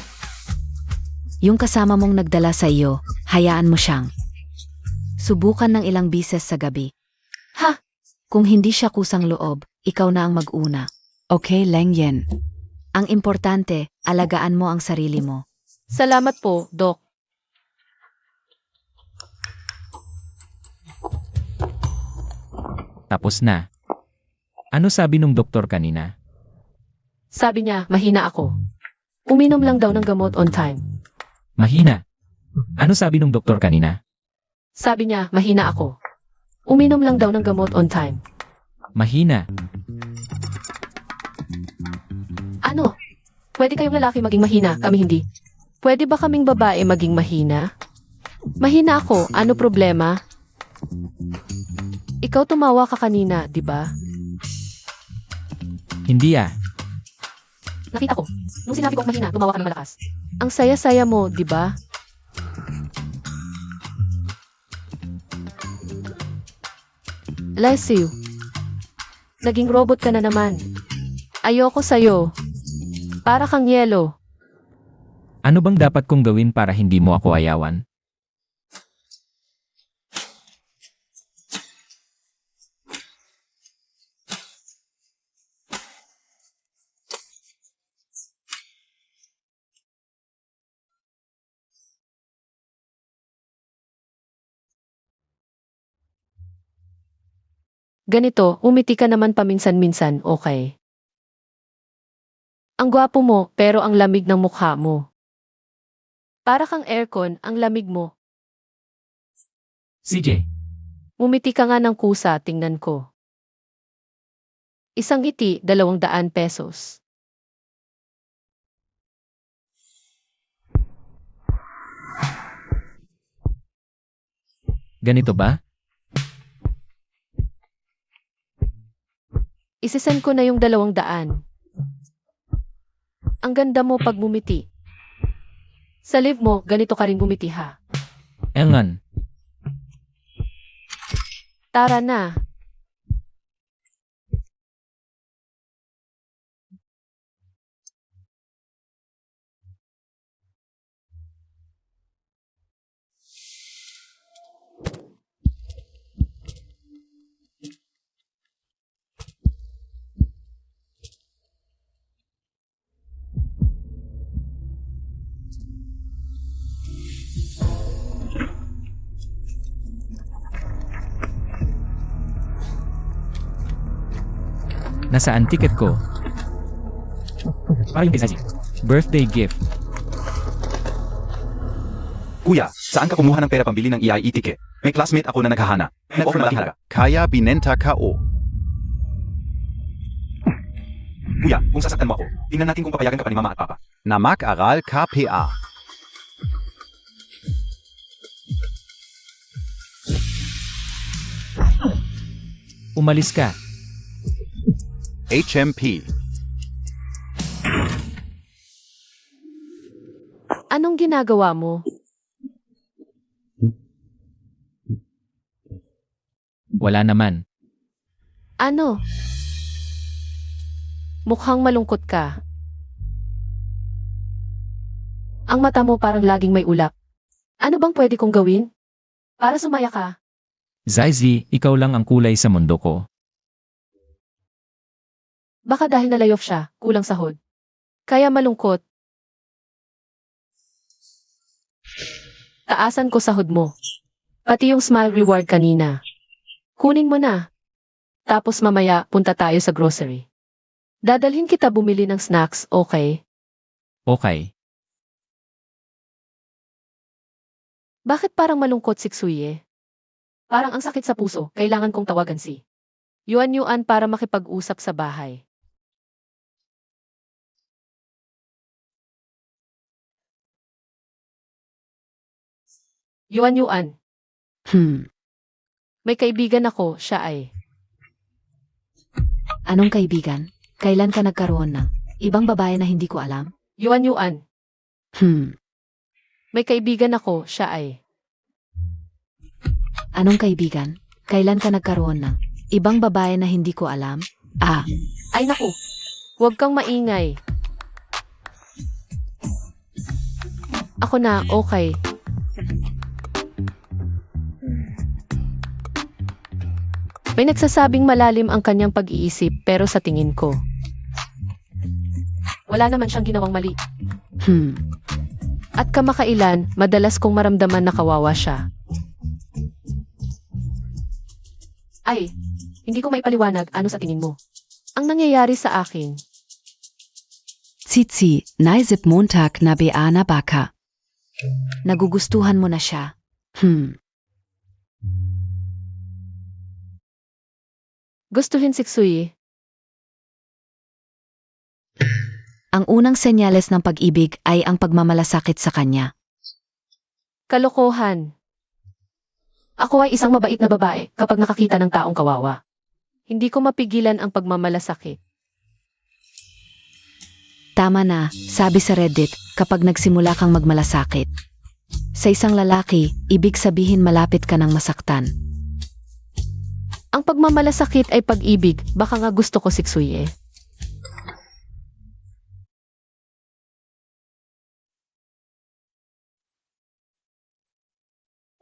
[SPEAKER 5] Yung kasama mong nagdala sa iyo, hayaan mo siyang. Subukan ng ilang bises sa gabi.
[SPEAKER 2] Ha?
[SPEAKER 5] Kung hindi siya kusang loob, ikaw na ang mag-una.
[SPEAKER 6] Okay, Lang Yen.
[SPEAKER 5] Ang importante, alagaan mo ang sarili mo.
[SPEAKER 2] Salamat po, Doc.
[SPEAKER 4] Tapos na. Ano sabi nung doktor kanina?
[SPEAKER 2] Sabi niya, mahina ako. Uminom lang daw ng gamot on time.
[SPEAKER 4] Mahina. Ano sabi nung doktor kanina?
[SPEAKER 2] Sabi niya, mahina ako. Uminom lang daw ng gamot on time.
[SPEAKER 4] Mahina.
[SPEAKER 2] Ano? Pwede kayong lalaki maging mahina, kami hindi. Pwede ba kaming babae maging mahina? Mahina ako, ano problema? Ikaw tumawa ka kanina, di ba?
[SPEAKER 4] Hindi ah.
[SPEAKER 2] Nakita ko. Nung sinabi ko mahina, tumawa ka ng malakas. Ang saya-saya mo, di ba? Bless you. Naging robot ka na naman. Ayoko sa'yo. Para kang yelo.
[SPEAKER 4] Ano bang dapat kong gawin para hindi mo ako ayawan?
[SPEAKER 2] Ganito, umiti ka naman paminsan-minsan, okay? Ang gwapo mo, pero ang lamig ng mukha mo. Para kang aircon, ang lamig mo.
[SPEAKER 4] CJ,
[SPEAKER 2] Umiti ka nga ng kusa, tingnan ko. Isang ngiti, 200 pesos.
[SPEAKER 4] ganito ba?
[SPEAKER 2] Isisend ko na yung 200. Ang ganda mo pag bumiti. Sa live mo, ganito ka rin bumiti ha.
[SPEAKER 4] Engan,
[SPEAKER 2] Tara na.
[SPEAKER 4] nasaan ticket ko? Para yung kay Zazie. Birthday gift.
[SPEAKER 3] Kuya, saan ka kumuha ng pera pambili ng EIE ticket? May classmate ako na naghahana. Nag-offer ng malaking halaga. Kaya binenta ka o. Kuya, kung sasaktan mo ako, tingnan natin kung papayagan ka pa ni mama at papa.
[SPEAKER 7] Na mag-aral ka PA.
[SPEAKER 4] Umalis ka.
[SPEAKER 7] HMP.
[SPEAKER 2] Anong ginagawa mo?
[SPEAKER 4] Wala naman.
[SPEAKER 2] Ano? Mukhang malungkot ka. Ang mata mo parang laging may ulap. Ano bang pwede kong gawin? Para sumaya ka.
[SPEAKER 4] Zazie, ikaw lang ang kulay sa mundo ko.
[SPEAKER 2] Baka dahil na-layoff siya, kulang sahod. Kaya malungkot. Taasan ko sahod mo. Pati yung smile reward kanina. Kunin mo na. Tapos mamaya, punta tayo sa grocery. Dadalhin kita bumili ng snacks, okay?
[SPEAKER 4] Okay.
[SPEAKER 2] Bakit parang malungkot si Xuye? Parang ang sakit sa puso, kailangan kong tawagan si Yuan para makipag-usap sa bahay. Yuan. May kaibigan ako, siya ay.
[SPEAKER 5] Anong kaibigan? Kailan ka nagkaroon ng ibang babae na hindi ko alam?
[SPEAKER 2] Yuan.
[SPEAKER 5] Hmm.
[SPEAKER 2] May kaibigan ako, siya ay.
[SPEAKER 5] Anong kaibigan? Kailan ka nagkaroon ng ibang babae na hindi ko alam? Ah,
[SPEAKER 2] Ay naku, huwag kang maingay. Ako na, okay. May nagsasabing malalim ang kanyang pag-iisip pero sa tingin ko, wala naman siyang ginawang mali. At kamakailan, madalas kong maramdaman na kawawa siya. Ay, hindi ko maipaliwanag ano sa tingin mo. Ang nangyayari sa akin,
[SPEAKER 6] Tsitsi, naisip Montag na Beana Baka.
[SPEAKER 5] nagugustuhan mo na siya.
[SPEAKER 2] gustuhin si Xuye.
[SPEAKER 5] Ang unang senyales ng pag-ibig ay ang pagmamalasakit sa kanya.
[SPEAKER 2] Kalokohan. Ako ay isang mabait na babae kapag nakakita ng taong kawawa. Hindi ko mapigilan ang pagmamalasakit.
[SPEAKER 5] Tama na, sabi sa Reddit, kapag nagsimula kang magmalasakit. Sa isang lalaki, ibig sabihin malapit ka ng masaktan.
[SPEAKER 2] Ang pagmamalasakit ay pag-ibig, baka nga gusto ko si Xuye.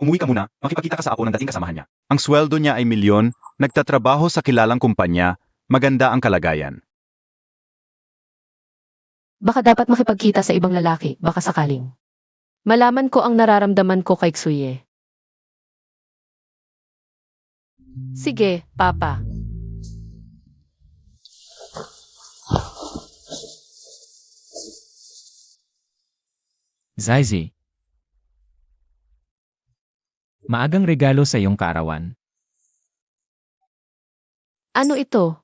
[SPEAKER 3] Umuwi ka muna, makipagkita ka sa apo ng dating kasamahan niya.
[SPEAKER 7] Ang sweldo niya ay 1,000,000, nagtatrabaho sa kilalang kumpanya, maganda ang kalagayan.
[SPEAKER 2] Baka dapat makipagkita sa ibang lalaki, baka sakaling. Malaman ko ang nararamdaman ko kay Xuye. Sige, Papa.
[SPEAKER 4] Zizi. Maagang regalo sa iyong kaarawan.
[SPEAKER 2] Ano ito?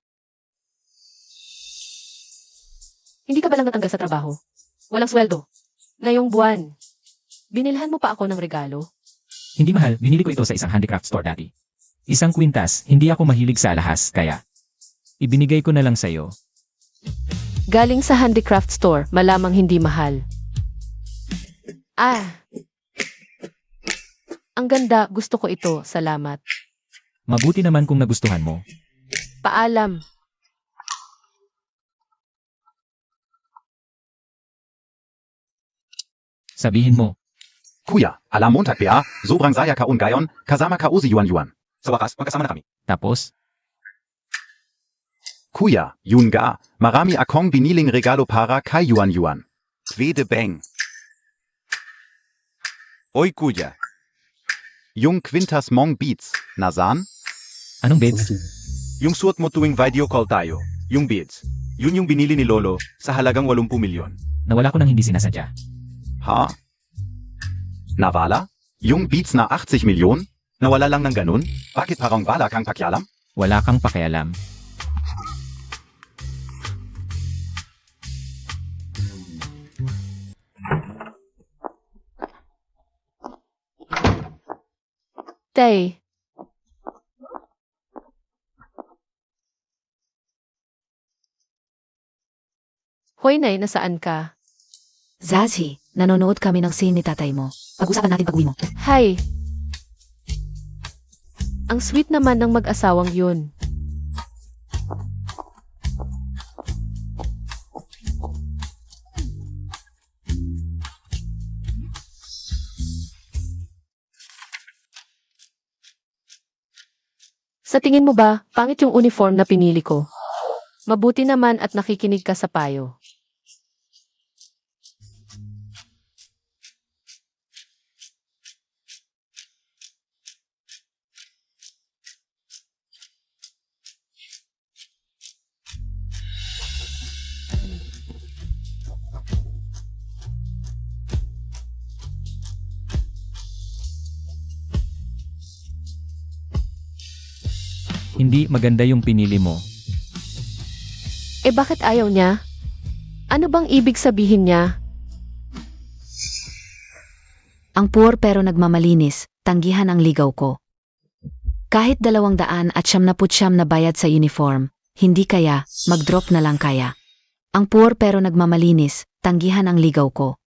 [SPEAKER 1] Hindi ka ba lang natanggal sa trabaho? Walang sweldo. Ngayong buwan. Binilhan mo pa ako ng regalo?
[SPEAKER 4] Hindi mahal, binili ko ito sa isang handicraft store dati. Isang kwintas, hindi ako mahilig sa alahas, kaya ibinigay ko na lang sa'yo.
[SPEAKER 2] Galing sa handicraft store, malamang hindi mahal.
[SPEAKER 1] Ah,
[SPEAKER 2] Ang ganda, gusto ko ito, salamat.
[SPEAKER 4] Mabuti naman kung nagustuhan mo.
[SPEAKER 2] Paalam.
[SPEAKER 4] Sabihin mo,
[SPEAKER 3] Kuya, alam Montag PA, sobrang saya ka ngayon, kasama ka usi Yuan Yuan. Sa wakas, magkasama na kami.
[SPEAKER 4] tapos,
[SPEAKER 3] Kuya, yun ga, marami akong biniling regalo para kay Yuan Yuan. Twede bang. Oy kuya. Yung Quintas Mong Beats, nasan?
[SPEAKER 4] anong beds?
[SPEAKER 3] Yung suot mo tuwing video call tayo, yung beads. Yun yung binili ni Lolo sa halagang 80 milyon.
[SPEAKER 4] Nawala ko nang hindi sinasadya.
[SPEAKER 3] Ha? Nawala? Yung beats na 80 milyon? Nawala lang ng ganun? Bakit parang wala kang pakialam?
[SPEAKER 4] Wala kang pakialam.
[SPEAKER 2] Tay. Hoy, Nay, nasaan ka?
[SPEAKER 5] Zazie, nanonood kami ng scene ni tatay mo. Pag-usapan natin pag-uwi mo.
[SPEAKER 2] Hi. Ang sweet naman ng mag-asawang yun. Sa tingin mo ba, pangit yung uniform na pinili ko? Mabuti naman at nakikinig ka sa payo.
[SPEAKER 4] Hindi maganda yung pinili mo.
[SPEAKER 2] Eh bakit ayaw niya? Ano bang ibig sabihin niya?
[SPEAKER 5] Ang poor pero nagmamalinis, tanggihan ang ligaw ko. Kahit 200 at 99 na bayad sa uniform, hindi kaya, mag-drop na lang kaya. Ang poor pero nagmamalinis, tanggihan ang ligaw ko.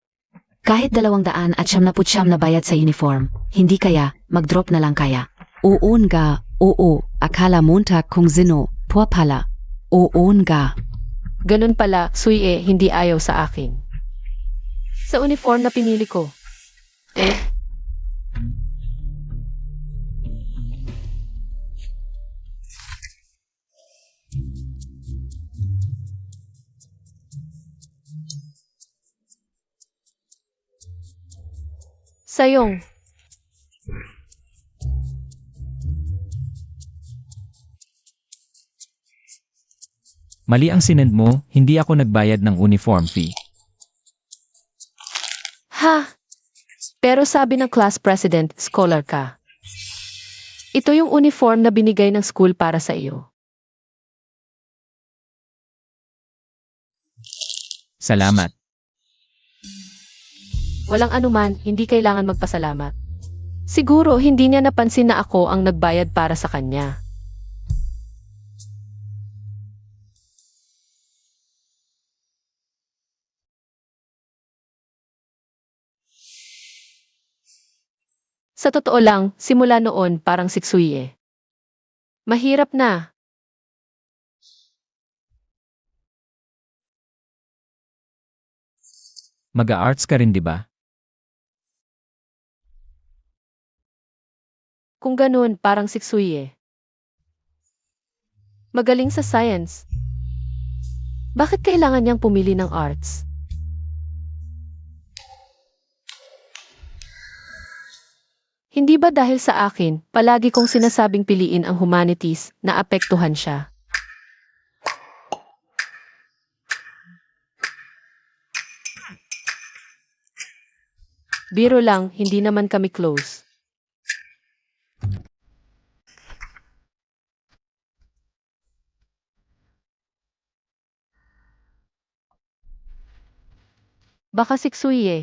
[SPEAKER 5] Kahit 200 at 99 na bayad sa uniform, hindi kaya, mag-drop na lang kaya.
[SPEAKER 6] Oo nga, oo, akala Montag kung sino, pala. Oo nga.
[SPEAKER 2] Ganun pala, Suye, hindi ayaw sa akin. Sa uniform na pinili ko. Sayong.
[SPEAKER 4] Mali ang sinend mo, hindi ako nagbayad ng uniform fee.
[SPEAKER 2] Ha? Pero sabi ng class president, scholar ka. Ito yung uniform na binigay ng school para sa iyo.
[SPEAKER 4] Salamat.
[SPEAKER 2] Walang anuman, hindi kailangan magpasalamat. Siguro hindi niya napansin na ako ang nagbayad para sa kanya. Sa totoo lang, simula noon parang siksuye. Mahirap na.
[SPEAKER 4] Mag-arts ka rin, di ba?
[SPEAKER 2] Kung ganun, parang siksuye. Magaling sa science. Bakit kailangan niyang pumili ng arts? Hindi ba dahil sa akin, palagi kong sinasabing piliin ang humanities, na apektuhan siya? Biro lang, hindi naman kami close. Baka si Xuye.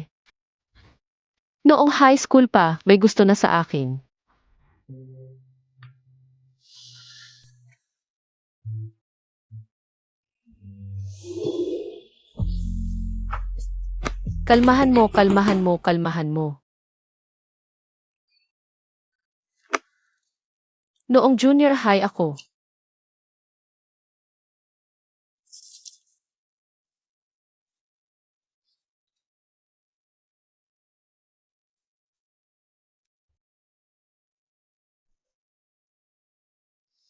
[SPEAKER 2] Noong high school pa, may gusto na sa akin. Kalmahan mo, kalmahan mo, kalmahan mo. Noong junior high ako,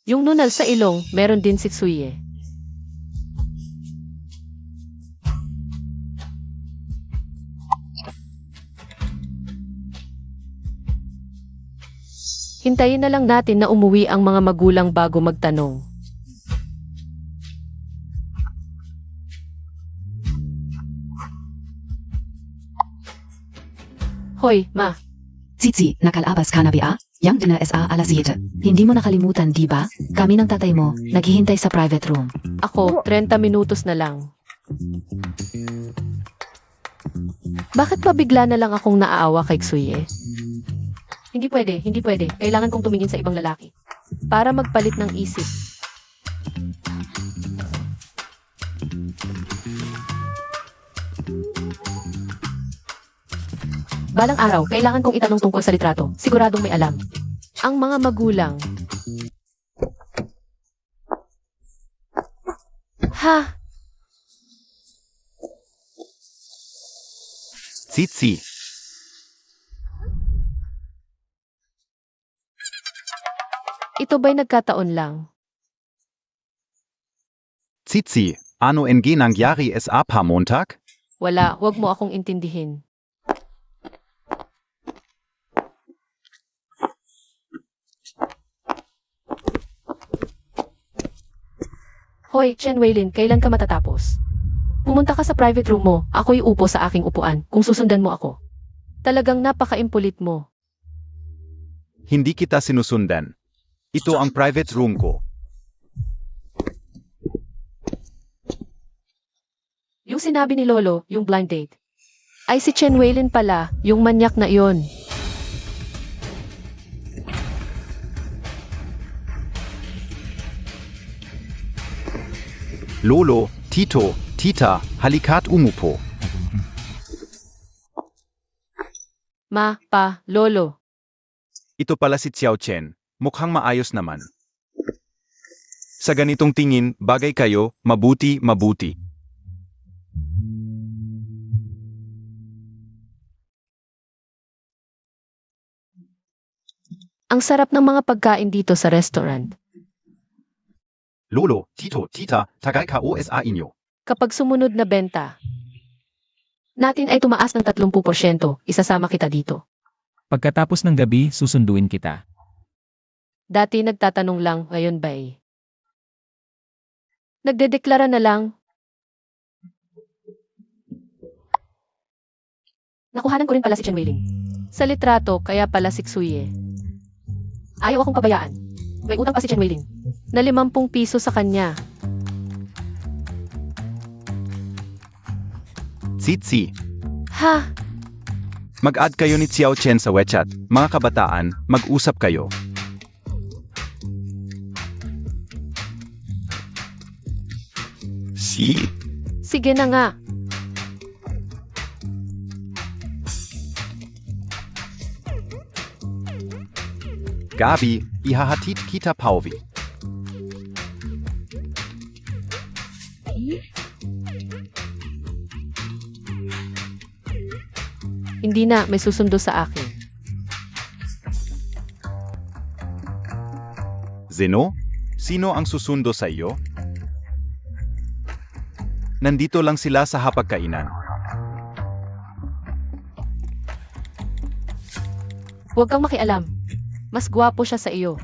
[SPEAKER 2] yung nunal sa ilong, meron din si Xuye. Hintayin na lang natin na umuwi ang mga magulang bago magtanong. Hoy, ma,
[SPEAKER 6] Zizi, nakalabas ka na ba? Yang dinner SA alas 7.
[SPEAKER 5] Hindi mo nakalimutan, di ba? Kami ng tatay mo, naghihintay sa private room.
[SPEAKER 2] ako, 30 minutos na lang. Bakit pa bigla na lang akong naaawa kay Xuye?
[SPEAKER 1] Hindi pwede, hindi pwede. Kailangan kong tumingin sa ibang lalaki.
[SPEAKER 2] Para magpalit ng isip.
[SPEAKER 1] Balang araw, kailangan kong itanong tungkol sa litrato. Siguradong may alam.
[SPEAKER 2] Ang mga magulang. Ha?
[SPEAKER 7] Zizi,
[SPEAKER 2] Ito ba'y nagkataon lang?
[SPEAKER 7] Zizi, ano NG nangyari SA pa Montag?
[SPEAKER 2] Wala, huwag mo akong intindihin.
[SPEAKER 1] Hoy, Chen Weilin, kailan ka matatapos? Pumunta ka sa private room mo, ako'y upo sa aking upuan, kung susundan mo ako.
[SPEAKER 2] Talagang napaka-impulit mo.
[SPEAKER 7] Hindi kita sinusundan. Ito ang private room ko.
[SPEAKER 1] Yung sinabi ni Lolo, yung blind date.
[SPEAKER 2] Ay si Chen Weilin pala, yung manyak na iyon.
[SPEAKER 7] Lolo, Tito, Tita, halikat umupo.
[SPEAKER 2] Ma, pa, lolo.
[SPEAKER 7] Ito pala si Xiao Chen. Mukhang maayos naman. Sa ganitong tingin, bagay kayo, mabuti, mabuti.
[SPEAKER 2] Ang sarap ng mga pagkain dito sa restaurant.
[SPEAKER 7] Lolo, Tito, Tita, tagay ka OSA inyo.
[SPEAKER 2] Kapag sumunod na benta,
[SPEAKER 1] Natin ay tumaas ng 30%, isasama kita dito.
[SPEAKER 4] Pagkatapos ng gabi, susunduin kita.
[SPEAKER 2] dati nagtatanong lang, ngayon ba eh? Nagdedeklara na lang.
[SPEAKER 1] Nakuhanan ko rin pala si Chen Weilin.
[SPEAKER 2] Sa litrato, kaya pala si Xuye.
[SPEAKER 1] Ayaw akong pabayaan. May utang pa si Chen Weilin.
[SPEAKER 2] Na 50 piso sa kanya.
[SPEAKER 7] Zizi,
[SPEAKER 2] Ha?
[SPEAKER 7] mag-add kayo ni Xiao Chen sa WeChat. Mga kabataan, mag-usap kayo. Si,
[SPEAKER 2] Sige na nga.
[SPEAKER 7] Gabi, ihahatid kita pauwi.
[SPEAKER 2] Hindi na, may susundo sa akin.
[SPEAKER 7] Zeno, sino ang susundo sa iyo? Nandito lang sila sa hapagkainan.
[SPEAKER 1] Huwag kang makialam.
[SPEAKER 2] Mas gwapo siya sa iyo.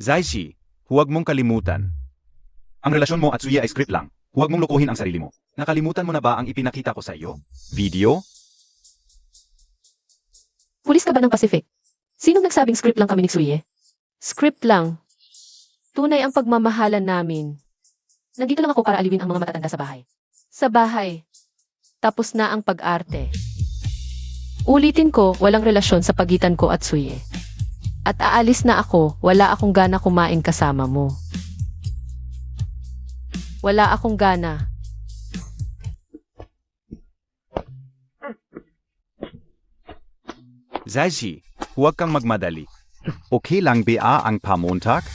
[SPEAKER 7] Zaishi, huwag mong kalimutan.
[SPEAKER 3] Ang relasyon mo at Suye ay script lang. Huwag mong lokohin ang sarili mo. Nakalimutan mo na ba ang ipinakita ko sa iyo?
[SPEAKER 7] Video?
[SPEAKER 1] Pulis ka ba ng Pacific? Sinong nagsabing script lang kami ni Suye?
[SPEAKER 2] Script lang. Tunay ang pagmamahalan namin.
[SPEAKER 1] Nandito lang ako para aliwin ang mga matatanda sa bahay.
[SPEAKER 2] Sa bahay. Tapos na ang pag-arte. Ulitin ko, walang relasyon sa pagitan ko at Suye. At aalis na ako, wala akong gana kumain kasama mo. Wala akong gana.
[SPEAKER 7] Zaishi, huwag kang magmadali.
[SPEAKER 3] Okay lang ba ang pamontag?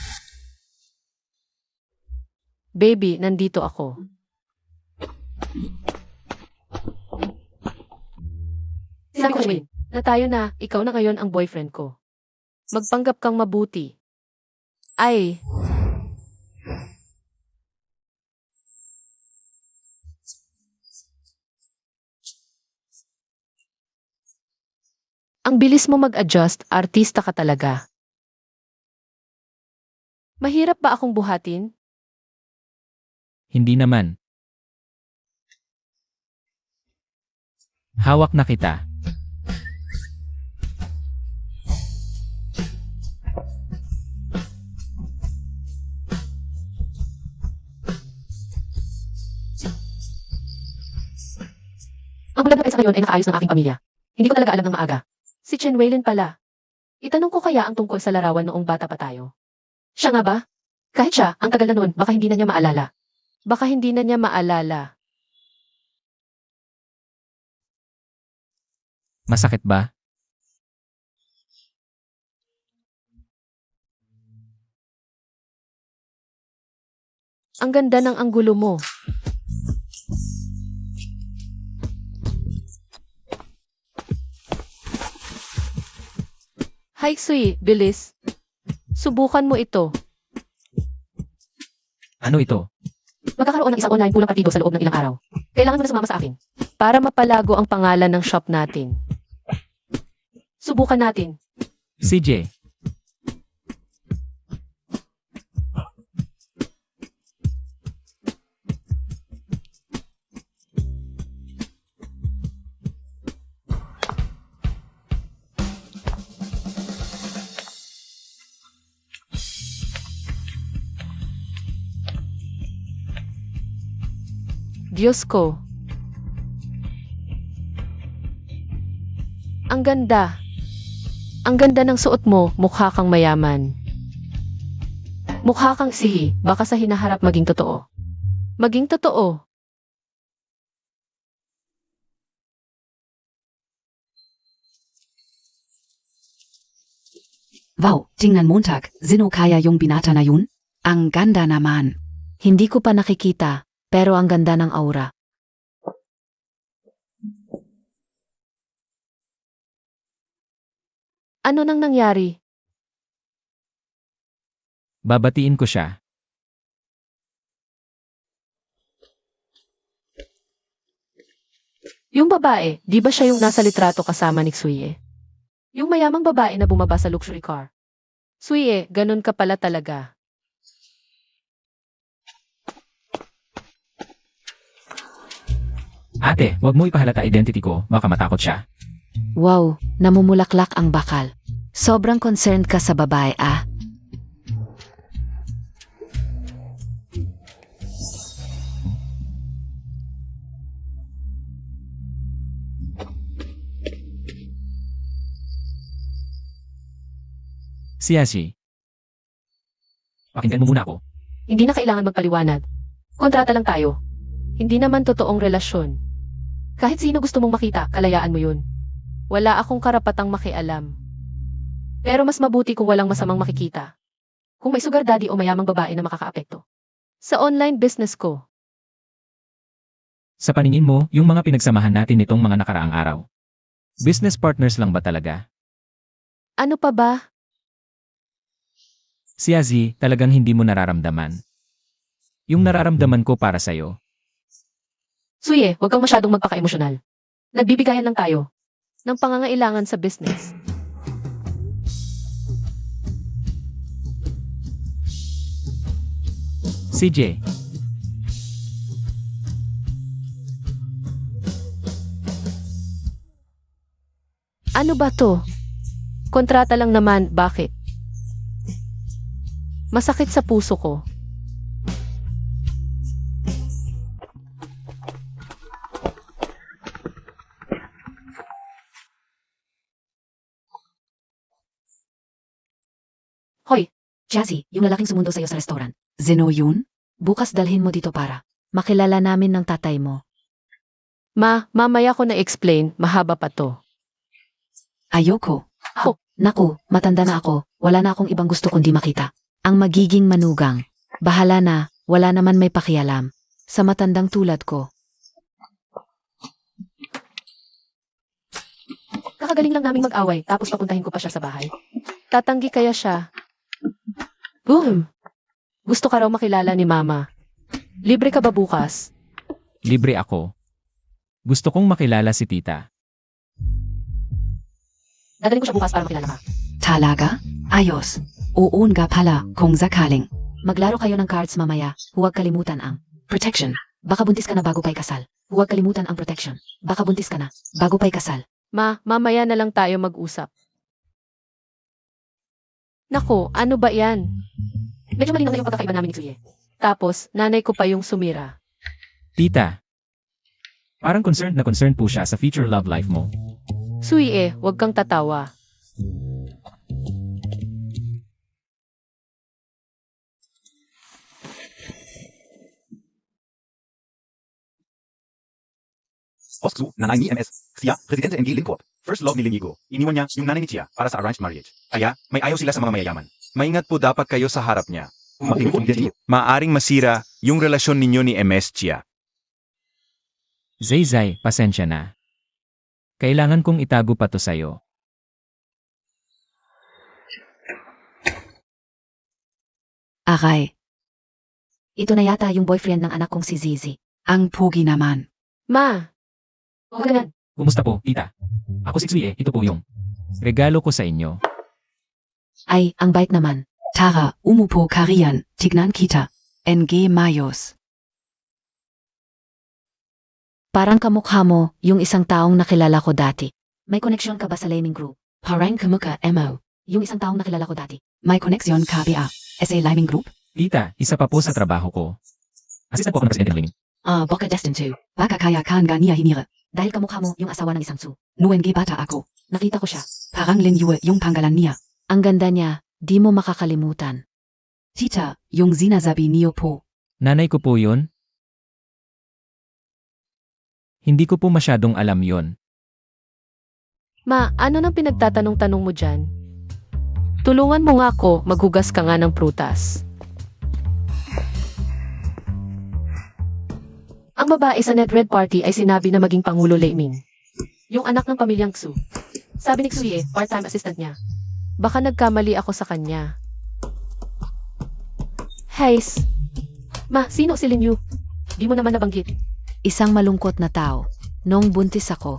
[SPEAKER 2] Baby, nandito ako.
[SPEAKER 1] Sinabi ko siya,
[SPEAKER 2] Na tayo na, ikaw na ngayon ang boyfriend ko. Magpanggap kang mabuti. Ay, ang bilis mo mag-adjust, artista ka talaga. Mahirap ba akong buhatin?
[SPEAKER 4] Hindi naman. Hawak na kita.
[SPEAKER 1] ang bulag na sa ngayon ay nakaayos ng aking pamilya. Hindi ko talaga alam ng maaga.
[SPEAKER 2] Si Chen Weilin pala.
[SPEAKER 1] Itanong ko kaya ang tungkol sa larawan noong bata pa tayo. Siya nga ba? Kahit siya, ang tagal na noon, baka hindi na niya maalala.
[SPEAKER 2] Baka hindi na niya maalala.
[SPEAKER 4] Masakit ba?
[SPEAKER 2] Ang ganda ng anggulo mo. Hi, Sui, bilis. Subukan mo ito.
[SPEAKER 4] Ano ito?
[SPEAKER 1] Magkakaroon ng isang online pulang partido sa loob ng ilang araw. Kailangan mo na sumama sa akin.
[SPEAKER 2] Para mapalago ang pangalan ng shop natin.
[SPEAKER 1] Subukan natin.
[SPEAKER 4] CJ.
[SPEAKER 2] Diyos ko. Ang ganda. Ang ganda ng suot mo, mukha kang mayaman.
[SPEAKER 1] Mukha kang sihi, baka sa hinaharap maging totoo.
[SPEAKER 2] Maging totoo.
[SPEAKER 6] Wow, tingnan Montag, sino kaya yung binata na yun? Ang ganda naman.
[SPEAKER 5] Hindi ko pa nakikita, pero ang ganda ng aura.
[SPEAKER 2] Ano nang nangyari?
[SPEAKER 4] Babatiin ko siya.
[SPEAKER 2] Yung babae, di ba siya yung nasa litrato kasama ni Suye? Yung mayamang babae na bumaba sa luxury car. Suye, ganun ka pala talaga.
[SPEAKER 4] Ate, wag mo ipahalata identity ko, baka matakot siya.
[SPEAKER 5] Wow, namumulaklak ang bakal. Sobrang concerned ka sa babae ah.
[SPEAKER 4] Siyashi. Pakinggan mo muna ako.
[SPEAKER 1] Hindi na kailangan magpaliwanag. Kontrata lang tayo.
[SPEAKER 2] Hindi naman totoong relasyon.
[SPEAKER 1] Kahit sino gusto mong makita, kalayaan mo yun.
[SPEAKER 2] Wala akong karapatang makialam.
[SPEAKER 1] Pero mas mabuti kung walang masamang makikita. Kung may sugar daddy o mayamang babae na makakaapekto.
[SPEAKER 2] Sa online business ko,
[SPEAKER 4] Sa paningin mo, yung mga pinagsamahan natin nitong mga nakaraang araw. Business partners lang ba talaga?
[SPEAKER 2] ano pa ba?
[SPEAKER 4] Siyazi, talagang hindi mo nararamdaman. Yung nararamdaman ko para sa'yo.
[SPEAKER 1] Suye, huwag kang masyadong magpaka-emosyonal. Nagbibigayan lang tayo.
[SPEAKER 2] Ng pangangailangan sa business.
[SPEAKER 4] CJ,
[SPEAKER 2] Ano ba to? Kontrata lang naman, bakit? Masakit sa puso ko.
[SPEAKER 5] Hoy, Jazzy, yung lalaking sumundo sa'yo sa restaurant.
[SPEAKER 6] Sino yun?
[SPEAKER 5] Bukas dalhin mo dito para makilala namin ng tatay mo.
[SPEAKER 2] Mamaya ko na-explain, mahaba pa to.
[SPEAKER 6] Ayoko.
[SPEAKER 5] Naku, matanda na ako. Wala na akong ibang gusto kundi makita. Ang magiging manugang. Bahala na, wala naman may pakialam. Sa matandang tulad ko.
[SPEAKER 1] Kakagaling lang naming mag-away, tapos papuntahin ko pa siya sa bahay.
[SPEAKER 2] Tatanggi kaya siya? Boom! Gusto ka raw makilala ni Mama. Libre ka ba bukas?
[SPEAKER 4] libre ako. Gusto kong makilala si tita.
[SPEAKER 1] Dadalhin ko siya bukas para makilala ka.
[SPEAKER 6] Talaga? Ayos. Oo nga pala, kung sakaling.
[SPEAKER 5] Maglaro kayo ng cards mamaya. Huwag kalimutan ang
[SPEAKER 6] Protection.
[SPEAKER 5] baka buntis ka na bago pa'y kasal. Huwag kalimutan ang protection. Baka buntis ka na bago pa'y kasal.
[SPEAKER 2] Mamaya na lang tayo mag-usap. Nako, ano ba yan?
[SPEAKER 1] Medyo malinaw na yung pagkakaiba namin ni Tsuye.
[SPEAKER 2] Tapos, nanay ko pa yung sumira.
[SPEAKER 4] Tita, parang concerned na concerned po siya sa future love life mo.
[SPEAKER 2] Suye, wag kang tatawa.
[SPEAKER 3] Osksu, nanay ni MS. Siya, Presidente NG Lingkop. First love ni Lingigo. Iniwan niya yung nanay ni Chia para sa arranged marriage. Kaya, may ayaw sila sa mga mayayaman.
[SPEAKER 7] Maingat po dapat kayo sa harap niya.
[SPEAKER 3] Makinig din niyo.
[SPEAKER 7] Maaring masira yung relasyon ninyo ni MS Chia.
[SPEAKER 4] Zay, pasensya na. Kailangan kong itago pa to sa'yo.
[SPEAKER 6] Aray,
[SPEAKER 5] Ito na yata yung boyfriend ng anak kong si Zizi.
[SPEAKER 6] ang pogi naman.
[SPEAKER 2] Ma,
[SPEAKER 1] O ganyan.
[SPEAKER 4] Kumusta po, tita? Ako si Xue, ito po yung regalo ko sa inyo.
[SPEAKER 5] Ay, ang bait naman.
[SPEAKER 6] Tara, umupo kariyan, tignan kita. NG Mayos.
[SPEAKER 5] Parang kamukha mo yung isang taong nakilala ko dati. May koneksyon ka ba sa Laming Group?
[SPEAKER 6] Parang kamuka MO.
[SPEAKER 5] Yung isang taong nakilala ko dati.
[SPEAKER 6] May koneksyon KBA. SA Liming Group?
[SPEAKER 4] Tita, isa pa po sa trabaho ko. Assistant po ako ng presidente ng Liming.
[SPEAKER 6] Baka destined to. Baka kaya kan ga niya hinira.
[SPEAKER 5] Dahil kamukha mo yung asawa ng isang su.
[SPEAKER 6] NG bata ako.
[SPEAKER 5] Nakita ko siya.
[SPEAKER 6] Parang Lin Yue yung pangalan niya.
[SPEAKER 5] Ang ganda niya, di mo makakalimutan.
[SPEAKER 6] Tita, yung zinasabi niyo po.
[SPEAKER 4] Nanay ko po yun? Hindi ko po masyadong alam yon.
[SPEAKER 2] Ma, ano nang pinagtatanong-tanong mo dyan? Tulungan mo nga ako, maghugas ka nga ng prutas.
[SPEAKER 1] Ang babae sa NetRed Party ay sinabi na maging Pangulo Laming. Yung anak ng pamilyang Xu. Sabi ni Xuye, part-time assistant niya.
[SPEAKER 2] Baka nagkamali ako sa kanya. Heis,
[SPEAKER 1] Ma, sino si Lin Yu? Di mo naman nabanggit.
[SPEAKER 5] Isang malungkot na tao. Noong buntis ako,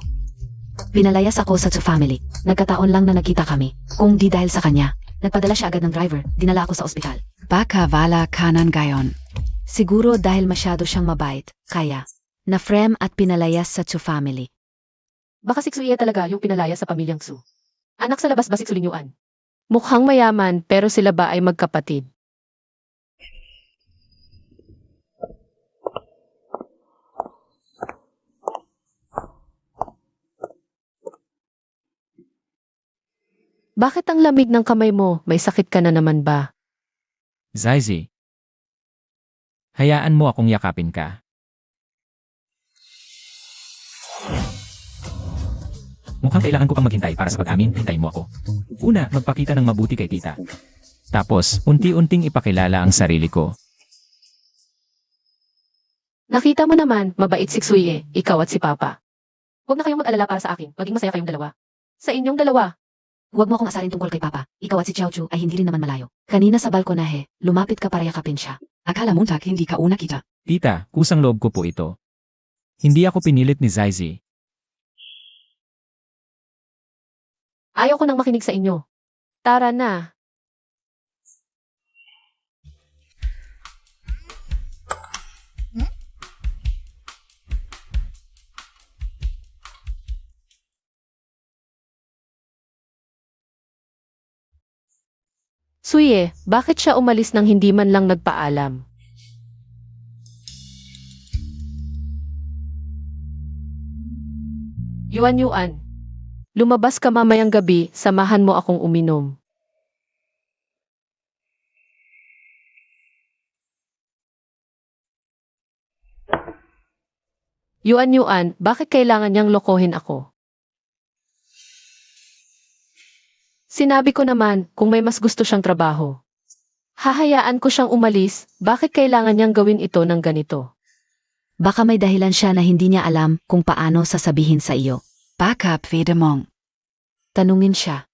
[SPEAKER 5] pinalayas ako sa Tsu family. Nagkataon lang na nagkita kami. Kung di dahil sa kanya, nagpadala siya agad ng driver. Dinala ako sa ospital.
[SPEAKER 6] Baka wala kanan gayon.
[SPEAKER 5] Siguro dahil masyado siyang mabait, kaya na-frame at pinalayas sa Tsu family.
[SPEAKER 1] Baka si Xuye talaga yung pinalaya sa pamilyang Xu. Anak sa labas ba si Xu Yuan?
[SPEAKER 2] mukhang mayaman pero sila ba ay magkapatid? Bakit ang lamig ng kamay mo? May sakit ka na naman ba?
[SPEAKER 4] Zaizi, hayaan mo akong yakapin ka. Mukhang kailangan ko pang maghintay para sa pag-amin, hintayin mo ako. Una, magpakita ng mabuti kay tita. Tapos, unti-unting ipakilala ang sarili ko.
[SPEAKER 1] Nakita mo naman, mabait si Xuye, ikaw at si Papa. Huwag na kayong mag-alala para sa akin, maging masaya kayong dalawa. Sa inyong dalawa.
[SPEAKER 5] Huwag mo akong asarin tungkol kay Papa. Ikaw at si Chiao Chu ay hindi rin naman malayo. Kanina sa balkonahe, lumapit ka para yakapin siya.
[SPEAKER 6] Akala mo tak hindi ka una kita.
[SPEAKER 4] Tita, kusang loob ko po ito. Hindi ako pinilit ni Zaizi.
[SPEAKER 1] Ayaw ko nang makinig sa inyo.
[SPEAKER 2] Tara na. Suye, bakit siya umalis nang hindi man lang nagpaalam? Yuan. Lumabas ka mamayang gabi, samahan mo akong uminom. Yuan, bakit kailangan niyang lokohin ako? Sinabi ko naman, kung may mas gusto siyang trabaho. Hahayaan ko siyang umalis, bakit kailangan niyang gawin ito ng ganito?
[SPEAKER 5] Baka may dahilan siya na hindi niya alam kung paano sasabihin sa iyo.
[SPEAKER 6] Backup Vedemong.
[SPEAKER 5] Tanungin siya.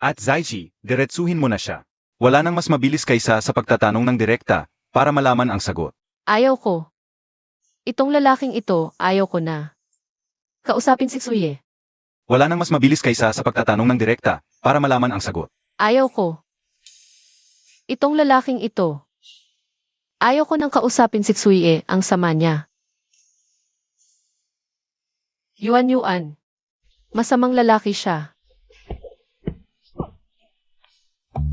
[SPEAKER 7] At Zaichi, diretsuhin mo na siya. Wala nang mas mabilis kaysa sa pagtatanong ng direkta para malaman ang sagot.
[SPEAKER 2] Ayaw ko. Itong lalaking ito, ayaw ko na. Kausapin si Suye.
[SPEAKER 7] Wala nang mas mabilis kaysa sa pagtatanong ng direkta para malaman ang sagot.
[SPEAKER 2] Ayaw ko. Itong lalaking ito. Ayaw ko nang kausapin si Suye, ang sama niya. Yuan. Masamang lalaki siya.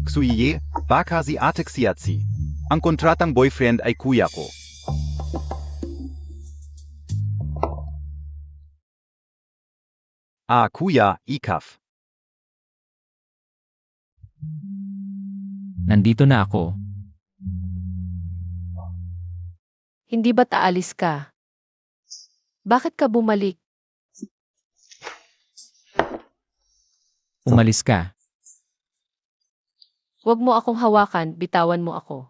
[SPEAKER 7] Xuye, baka si Atek Siatsi. Ang kontratang boyfriend ay kuya ko. Kuya, ikaf.
[SPEAKER 4] Nandito na ako.
[SPEAKER 2] Hindi ba't aalis ka? Bakit ka bumalik?
[SPEAKER 4] Umalis ka.
[SPEAKER 2] Huwag mo akong hawakan, bitawan mo ako.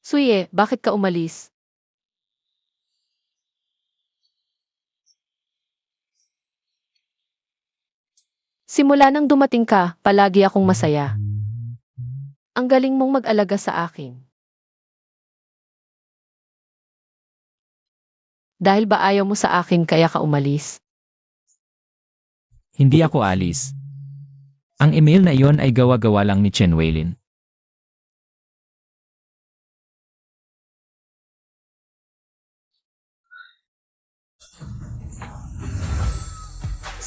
[SPEAKER 2] Suye, bakit ka umalis? Simula nang dumating ka, palagi akong masaya. Ang galing mong mag-alaga sa akin. Dahil ba ayaw mo sa akin kaya ka umalis?
[SPEAKER 4] Hindi ako alis. Ang email na iyon ay gawa-gawa lang ni Chen Weilin.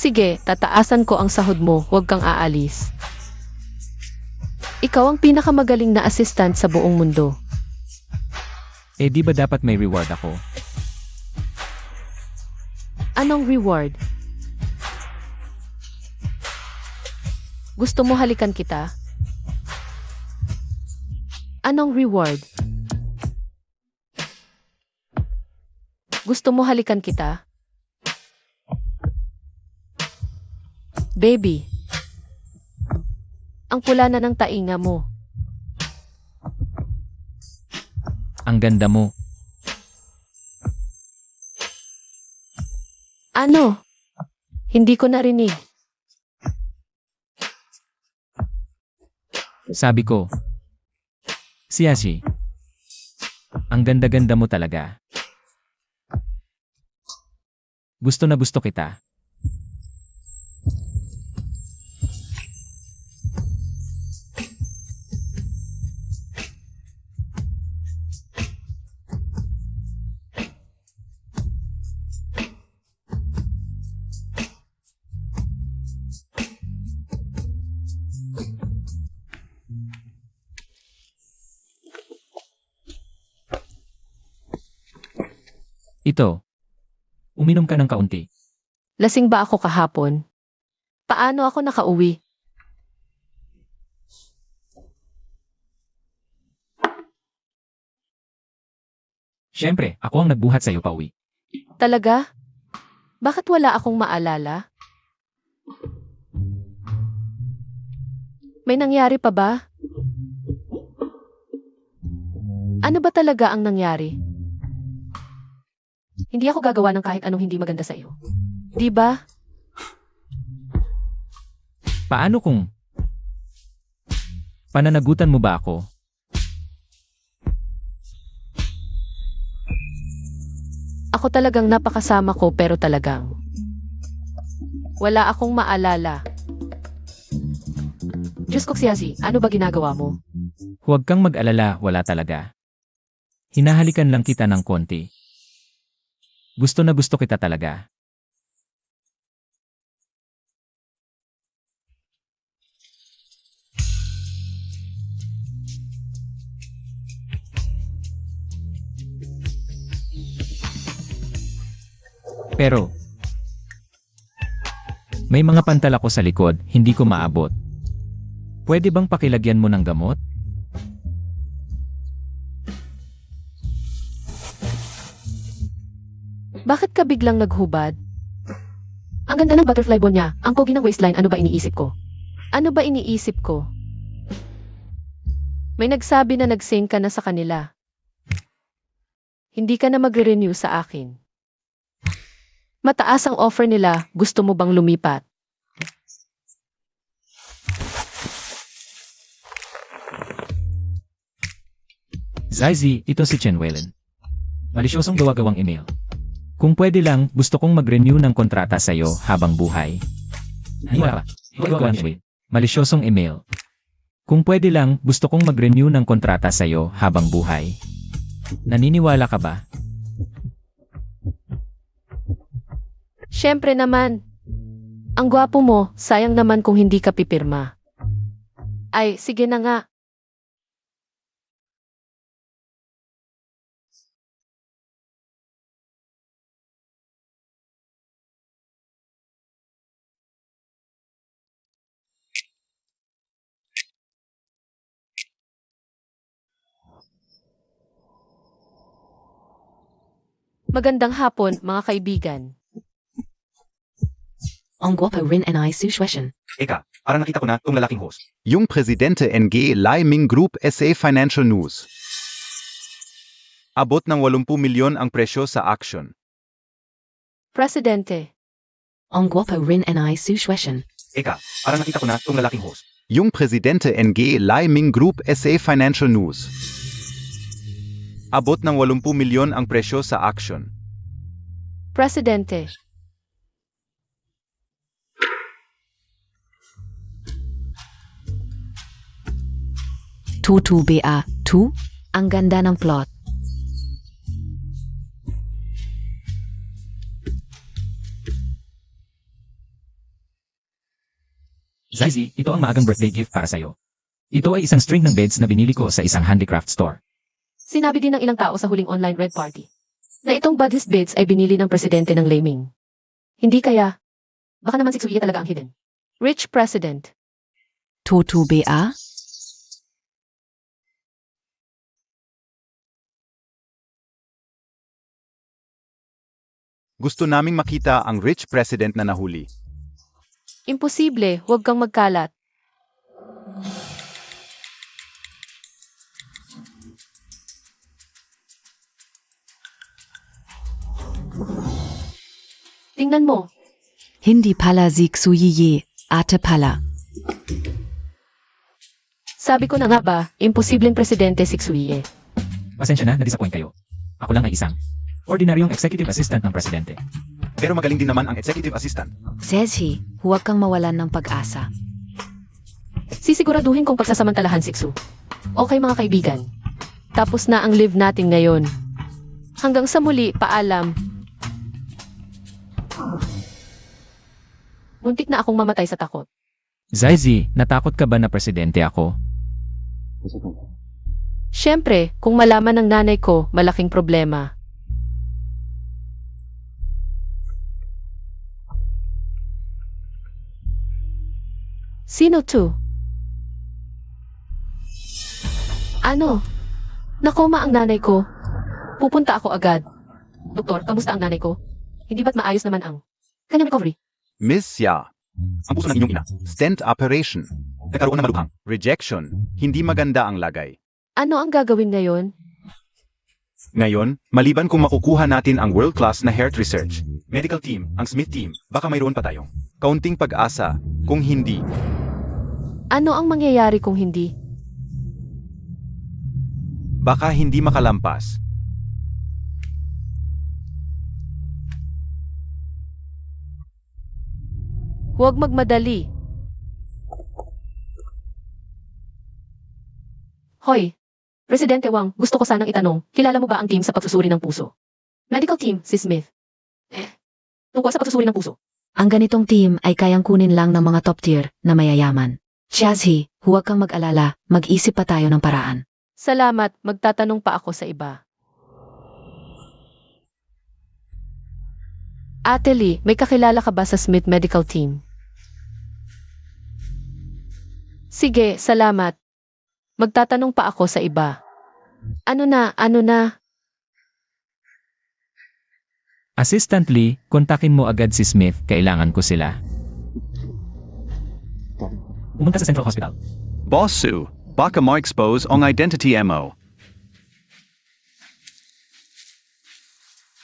[SPEAKER 2] Sige, tataasan ko ang sahod mo, huwag kang aalis. Ikaw ang pinakamagaling na assistant sa buong mundo.
[SPEAKER 4] Di ba dapat may reward ako?
[SPEAKER 2] Anong reward? Gusto mo halikan kita? Anong reward? Gusto mo halikan kita? Baby. Ang pula na ng tainga mo.
[SPEAKER 4] Ang ganda mo.
[SPEAKER 2] Ano? Hindi ko narinig.
[SPEAKER 4] Sabi ko. Siyashi. Ang ganda-ganda mo talaga. Gusto na gusto kita. Ito. Uminom ka ng kaunti.
[SPEAKER 2] Lasing ba ako kahapon? Paano ako nakauwi?
[SPEAKER 4] Siyempre, ako ang nagbuhat sa'yo pauwi.
[SPEAKER 2] Talaga? Bakit wala akong maalala? May nangyari pa ba? Ano ba talaga ang nangyari? Hindi ako gagawa ng kahit anong hindi maganda sa iyo. Di ba?
[SPEAKER 4] Paano kung pananagutan mo ba ako?
[SPEAKER 2] Ako talagang napakasama ko pero talagang wala akong maalala. Diyos ko, Siyashi, ano ba ginagawa mo?
[SPEAKER 4] Huwag kang mag-alala, wala talaga. Hinahalikan lang kita ng konti. Gusto na gusto kita talaga. Pero, may mga pantal ako sa likod, hindi ko maabot. Pwede bang pakilagyan mo ng gamot?
[SPEAKER 1] Bakit ka biglang naghubad? Ang ganda ng butterfly ball niya. Ang pogi ng waistline, ano ba iniisip ko?
[SPEAKER 2] Ano ba iniisip ko? May nagsabi na nag-sing ka na sa kanila. Hindi ka na magre-renew sa akin. Mataas ang offer nila, gusto mo bang lumipat?
[SPEAKER 4] Zaizi, ito si Chen Wellen. Malisyosong gawa-gawang email. Kung pwede lang, gusto kong mag-renew ng kontrata sa'yo habang buhay. Hiwa, malisyosong email. Kung pwede lang, gusto kong mag-renew ng kontrata sa'yo habang buhay. Naniniwala ka ba?
[SPEAKER 2] Siyempre naman. Ang gwapo mo, sayang naman kung hindi ka pipirma. Ay, sige na nga. Magandang hapon, mga kaibigan.
[SPEAKER 6] Ang guwapo rin and I sushweshen.
[SPEAKER 3] Eka, parang nakita ko na tong lalaking host.
[SPEAKER 7] Yung Presidente NG Lai Ming Group SA Financial News. Abot ng 80 milyon ang presyo sa action.
[SPEAKER 2] Presidente,
[SPEAKER 6] Ang guwapo rin and I sushweshen.
[SPEAKER 3] Eka, parang nakita ko na tong lalaking host.
[SPEAKER 7] Yung Presidente NG Lai Ming Group SA Financial News. Abot ng 80 milyon ang presyo sa action.
[SPEAKER 2] Presidente,
[SPEAKER 6] Tutu BA, tu?
[SPEAKER 5] Ang ganda ng plot.
[SPEAKER 4] Zaizi, ito ang maagang birthday gift para sa'yo. Ito ay isang string ng beds na binili ko sa isang handicraft store.
[SPEAKER 1] Sinabi din ng ilang tao sa huling online red party na itong Buddhist beds ay binili ng presidente ng Laming. Hindi kaya, baka naman si Tsuye talaga ang hidden.
[SPEAKER 2] Rich President.
[SPEAKER 6] Tutu BA?
[SPEAKER 7] Gusto naming makita ang rich president na nahuli.
[SPEAKER 2] Imposible, huwag kang magkalat.
[SPEAKER 1] Tingnan mo,
[SPEAKER 6] Hindi pala zik suyiye, ate pala.
[SPEAKER 1] sabi ko na nga ba, imposibleng presidente si Tsuye.
[SPEAKER 4] Pasensya na, na-disappoint kayo. Ako lang ay isang ordinaryong executive assistant ng presidente.
[SPEAKER 3] Pero magaling din naman ang executive assistant.
[SPEAKER 5] Says he, huwag kang mawalan ng pag-asa.
[SPEAKER 1] Sisiguraduhin kong pagsasamantalahan si Tsu. Okay mga kaibigan,
[SPEAKER 2] Tapos na ang live natin ngayon. Hanggang sa muli, paalam.
[SPEAKER 1] muntik na akong mamatay sa takot.
[SPEAKER 4] Zaizi, natakot ka ba na presidente ako?
[SPEAKER 2] Siyempre, kung malaman ng nanay ko, malaking problema. Sino to?
[SPEAKER 1] Ano? Nakoma ang nanay ko. Pupunta ako agad. Doktor, kamusta ang nanay ko? Hindi ba't maayos naman ang kanyang recovery?
[SPEAKER 7] Miss Xia,
[SPEAKER 3] Ang puso ng inyong ina.
[SPEAKER 7] stent operation,
[SPEAKER 3] Nagkaroon ng malubhang.
[SPEAKER 7] rejection, hindi maganda ang lagay.
[SPEAKER 2] Ano ang gagawin ngayon?
[SPEAKER 3] Ngayon, maliban kung makukuha natin ang world-class na heart research, medical team, ang Smith team, baka mayroon pa tayong.
[SPEAKER 7] Kaunting pag-asa, kung hindi,
[SPEAKER 2] Ano ang mangyayari kung hindi?
[SPEAKER 7] baka hindi makalampas.
[SPEAKER 2] Huwag magmadali.
[SPEAKER 1] Hoy, Presidente Wang, gusto ko sanang itanong, kilala mo ba ang team sa pagsusuri ng puso? Medical team, si Smith. Tungkol sa pagsusuri ng puso.
[SPEAKER 5] Ang ganitong team ay kayang kunin lang ng mga top tier na mayayaman. Shazzy, huwag kang mag-alala, mag-isip pa tayo ng paraan.
[SPEAKER 2] Salamat, magtatanong pa ako sa iba. Ate Lee, may kakilala ka ba sa Smith Medical Team? Sige, salamat. Magtatanong pa ako sa iba. Ano na?
[SPEAKER 4] Assistant Lee, kontakin mo agad si Smith, kailangan ko sila. Pumunta sa Central Hospital.
[SPEAKER 7] Boss Sue, baka ma-expose ang identity mo.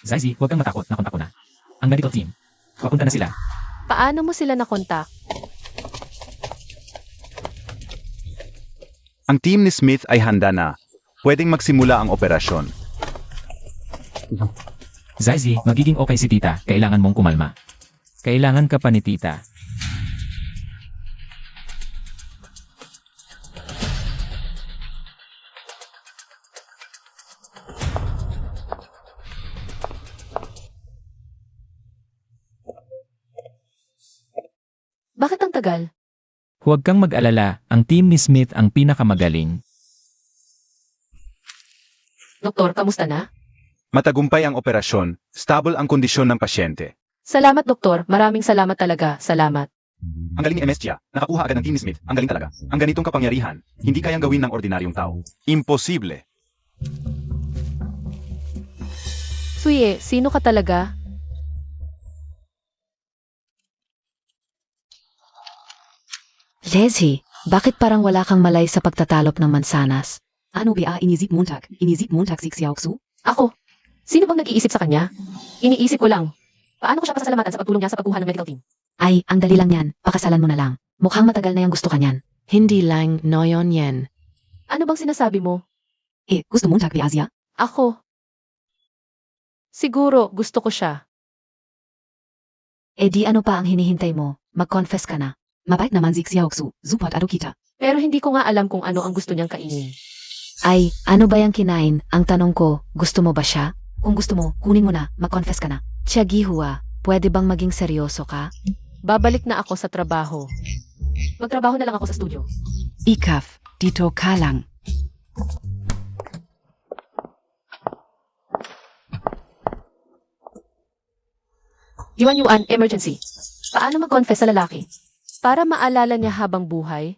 [SPEAKER 4] Zazie, huwag kang matakot, nakontak ko na. Ang medical team, papunta na sila.
[SPEAKER 2] Paano mo sila nakontak?
[SPEAKER 7] Ang team ni Smith ay handa na. Pwedeng magsimula ang operasyon.
[SPEAKER 4] Zazie, magiging okay si tita, kailangan mong kumalma. Kailangan ka pa ni tita.
[SPEAKER 1] Bakit ang tagal?
[SPEAKER 4] Huwag kang mag-alala, ang team ni Smith ang pinakamagaling.
[SPEAKER 1] Doktor, kamusta na?
[SPEAKER 7] Matagumpay ang operasyon, stable ang kondisyon ng pasyente.
[SPEAKER 1] Salamat, Doktor. Maraming salamat talaga. Salamat.
[SPEAKER 3] Ang galing ni MS Chia, nakakuha agad ng team ni Smith. Ang galing talaga. Ang ganitong kapangyarihan, hindi kayang gawin ng ordinaryong tao.
[SPEAKER 7] Imposible.
[SPEAKER 2] Suye, sino ka talaga?
[SPEAKER 5] Leslie, bakit parang wala kang malay sa pagtatalop ng mansanas?
[SPEAKER 6] Ano ba inisip Montag? Inisip Montag si Xiaoxu?
[SPEAKER 1] Ako? Sino bang nag-iisip sa kanya? Iniisip ko lang. Paano ko siya pasasalamatan sa pagtulong niya sa pagkuha ng medical team?
[SPEAKER 5] Ay, ang dali lang yan. Pakasalan mo na lang. Mukhang matagal na yung gusto ka niyan.
[SPEAKER 2] Hindi lang, noyon yan.
[SPEAKER 1] Ano bang sinasabi mo?
[SPEAKER 6] Gusto Montag ba Asia?
[SPEAKER 2] Ako. Siguro, gusto ko siya.
[SPEAKER 5] Eh di ano pa ang hinihintay mo? Mag-confess ka na.
[SPEAKER 6] Mabait naman si Xiaoxu. Support adokita.
[SPEAKER 1] Pero hindi ko nga alam kung ano ang gusto niyang kainin.
[SPEAKER 5] Ay, ano ba yung kinain? Ang tanong ko, gusto mo ba siya? Kung gusto mo, kunin mo na. Mag-confess ka na. Tiagihua, pwede bang maging seryoso ka?
[SPEAKER 2] Babalik na ako sa trabaho.
[SPEAKER 1] Magtrabaho na lang ako sa studio.
[SPEAKER 6] Ikaf, dito ka lang.
[SPEAKER 1] Yuan, emergency. Paano mag-confess sa lalaki?
[SPEAKER 2] Para maalala niya habang buhay,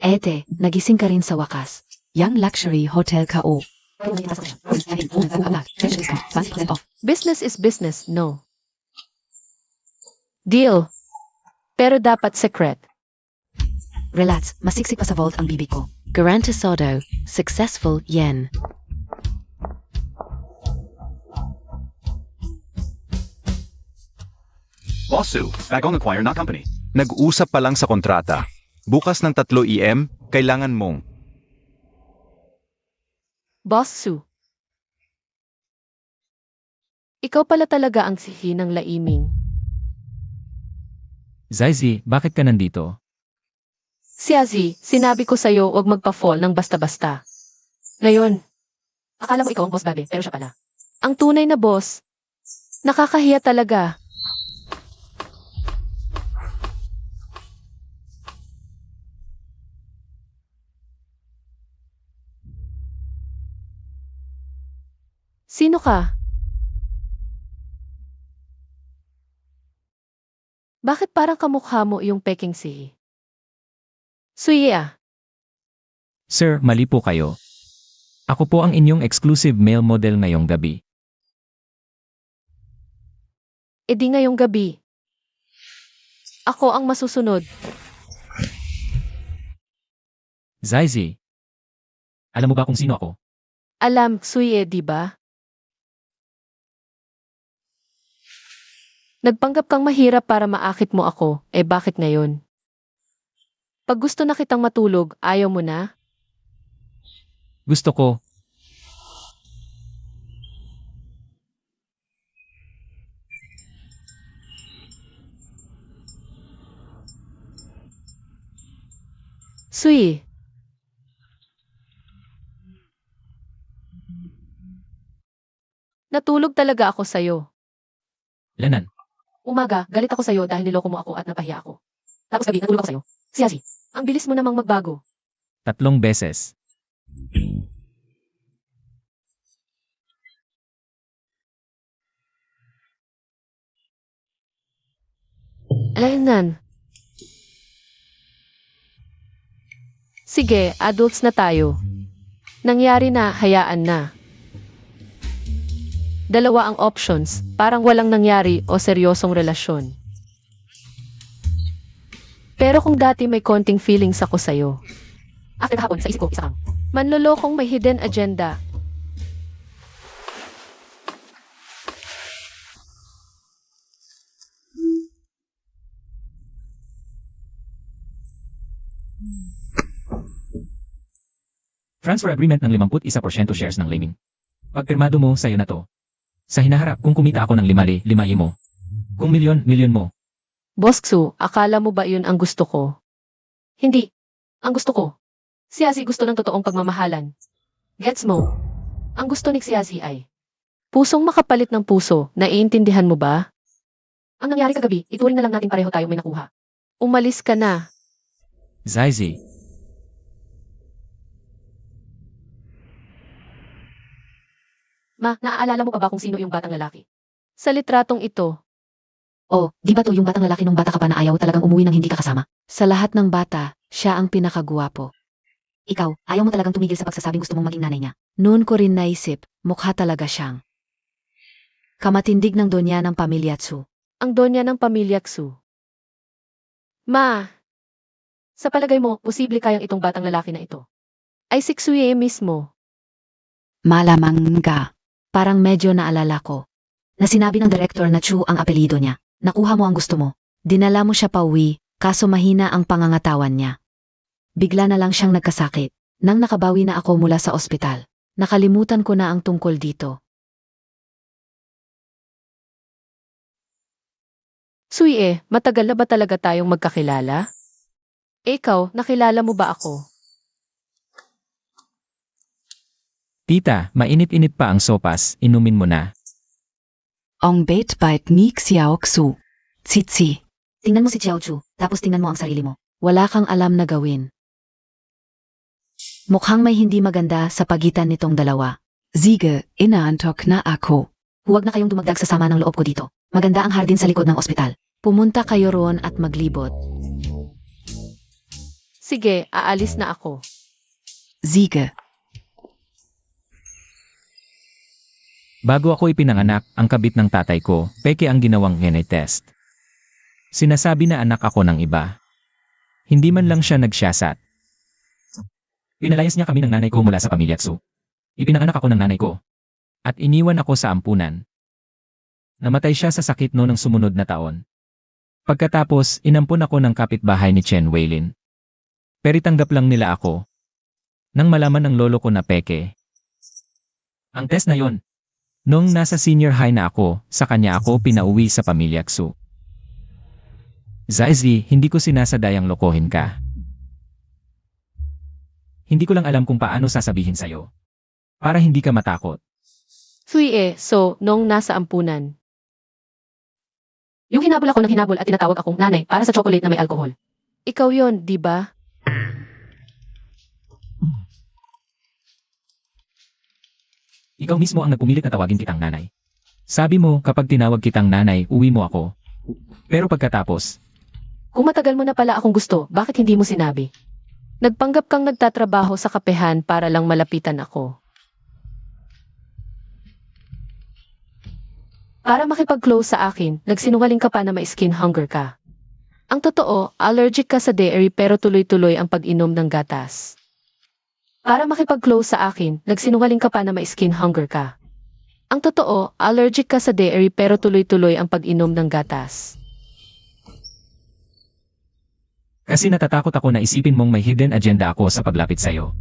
[SPEAKER 5] Ete, nagising ka rin sa wakas.
[SPEAKER 6] Young Luxury Hotel K.O.
[SPEAKER 2] business is business, no? Deal. Pero dapat secret.
[SPEAKER 5] Relax, masiksik pa sa vault ang bibig ko.
[SPEAKER 2] Garantisado, successful yen.
[SPEAKER 3] Boss Sue, bagong acquire na company.
[SPEAKER 7] Nag-usap pa lang sa kontrata. Bukas ng 3 EM, kailangan mong
[SPEAKER 2] Boss Sue. Ikaw pala talaga ang sihi ng laiming.
[SPEAKER 4] Zazie, bakit ka nandito?
[SPEAKER 1] Siazi, sinabi ko sa'yo huwag magpa-fall ng basta-basta. Ngayon, akala mo ikaw ang boss babe, pero siya pala.
[SPEAKER 2] Ang tunay na boss. Nakakahiya talaga. Sino ka? Bakit parang kamukha mo yung Peking sihi? Suye ah.
[SPEAKER 4] Sir, mali po kayo. Ako po ang inyong exclusive male model ngayong gabi.
[SPEAKER 2] E di ngayong gabi. Ako ang masusunod.
[SPEAKER 4] Zazie, alam mo ba kung sino ako?
[SPEAKER 2] Alam, Suye, di ba? Nagpanggap kang mahirap para maakit mo ako, eh bakit ngayon? Pag gusto na kitang matulog, ayaw mo na?
[SPEAKER 4] Gusto ko.
[SPEAKER 2] Suye, Natulog talaga ako sa'yo.
[SPEAKER 4] Lanan,
[SPEAKER 1] Umaga, galit ako sa'yo dahil niloko mo ako at napahiya ako. Tapos gabi, natulog ako sa'yo. Siasi,
[SPEAKER 2] Ang bilis mo namang magbago.
[SPEAKER 4] 3 beses.
[SPEAKER 2] Ayun. Sige, adults na tayo. Nangyari na, hayaan na. Dalawa ang options, parang walang nangyari o seryosong relasyon. Pero kung dati may konting feelings ako sa'yo,
[SPEAKER 1] after kahapon, sa isip ko, isa kang.
[SPEAKER 2] manlolokong may hidden agenda.
[SPEAKER 4] Transfer agreement ng 51% shares ng Laming. Pag pirmado mo, sa'yo na to. Sa hinaharap, kung kumita ako ng 5 mo. Kung milyon mo.
[SPEAKER 2] Boss Xu, akala mo ba yun ang gusto ko?
[SPEAKER 1] Hindi. Ang gusto ko. Siasi gusto ng totoong pagmamahalan. Gets mo? Ang gusto ni Siasi ay,
[SPEAKER 2] Pusong makapalit ng puso, naiintindihan mo ba?
[SPEAKER 1] ang nangyari kagabi, ituring na lang natin pareho tayo may nakuha.
[SPEAKER 2] Umalis ka na.
[SPEAKER 4] Zaizi,
[SPEAKER 1] Ma, naaalala mo pa ba kung sino yung batang lalaki?
[SPEAKER 2] Sa litratong ito,
[SPEAKER 5] Oh, di ba to yung batang lalaki nung bata ka pa na ayaw talagang umuwi nang hindi ka kasama? Sa lahat ng bata, siya ang pinakagwapo. Ikaw, ayaw mo talagang tumigil sa pagsasabing gusto mong maging nanay niya. Noon ko rin naisip, mukha talaga siyang kamatindig ng donya ng pamilya Tsu.
[SPEAKER 2] ang donya ng pamilya Xu. Ma,
[SPEAKER 1] Sa palagay mo, posible kayang itong batang lalaki na ito.
[SPEAKER 2] ay si Xuye mismo.
[SPEAKER 5] Malamang ka. Parang medyo naalala ko. Na sinabi ng director na Chu ang apelido niya. Nakuha mo ang gusto mo. Dinala mo siya pauwi, kaso mahina ang pangangatawan niya. Bigla na lang siyang nagkasakit. Nang nakabawi na ako mula sa ospital, nakalimutan ko na ang tungkol dito.
[SPEAKER 2] Xuye, matagal na ba talaga tayong magkakilala? Ikaw, nakilala mo ba ako?
[SPEAKER 4] tita, mainit-init pa ang sopas, inumin mo na.
[SPEAKER 6] Ong bait bait ni Xiao Xu. Tsitsi.
[SPEAKER 5] Tingnan mo si Xiao Chu, tapos tingnan mo ang sarili mo. Wala kang alam na gawin. Mukhang may hindi maganda sa pagitan nitong dalawa.
[SPEAKER 6] Siege, inaantok na ako.
[SPEAKER 5] Huwag na kayong dumagdag sa sama ng loob ko dito. Maganda ang hardin sa likod ng ospital. Pumunta kayo roon at maglibot.
[SPEAKER 2] Sige, aalis na ako.
[SPEAKER 6] Siege.
[SPEAKER 4] Bago ako ipinanganak, ang kabit ng tatay ko, peke ang ginawang DNA test. Sinasabi na anak ako ng iba. Hindi man lang siya nagsyasat. Pinalayas niya kami ng nanay ko mula sa pamilya Tsu. Ipinanganak ako ng nanay ko. At iniwan ako sa ampunan. Namatay siya sa sakit ng sumunod na taon. Pagkatapos, inampun ako ng kapitbahay ni Chen Weilin. Pero tanggap lang nila ako. Nang malaman ng lolo ko na peke. Ang test na yon. Nung nasa senior high na ako, sa kanya ako pinauwi sa pamilya Xu. Zaizi, hindi ko sinasadayang lokohin ka. Hindi ko lang alam kung paano sasabihin sa'yo. Para hindi ka matakot.
[SPEAKER 2] Xuye, so, nung nasa ampunan.
[SPEAKER 1] Yung hinabol ako ng hinabol at tinatawag akong nanay para sa chocolate na may alcohol.
[SPEAKER 2] Ikaw yon, di ba?
[SPEAKER 4] Ikaw mismo ang nagpumilit na tawagin kitang nanay. Sabi mo, kapag tinawag kitang nanay, uwi mo ako. Pero pagkatapos,
[SPEAKER 1] Kung matagal mo na pala akong gusto, bakit hindi mo sinabi?
[SPEAKER 2] Nagpanggap kang nagtatrabaho sa kapehan para lang malapitan ako.
[SPEAKER 1] Para makipag-close sa akin, nagsinungaling ka pa na may skin hunger ka.
[SPEAKER 2] Ang totoo, allergic ka sa dairy pero tuloy-tuloy ang pag-inom ng gatas.
[SPEAKER 1] Para makipag-close sa akin, nagsinungaling ka pa na may skin hunger ka.
[SPEAKER 2] Ang totoo, allergic ka sa dairy pero tuloy-tuloy ang pag-inom ng gatas.
[SPEAKER 4] kasi natatakot ako na isipin mong may hidden agenda ako sa paglapit sa'yo.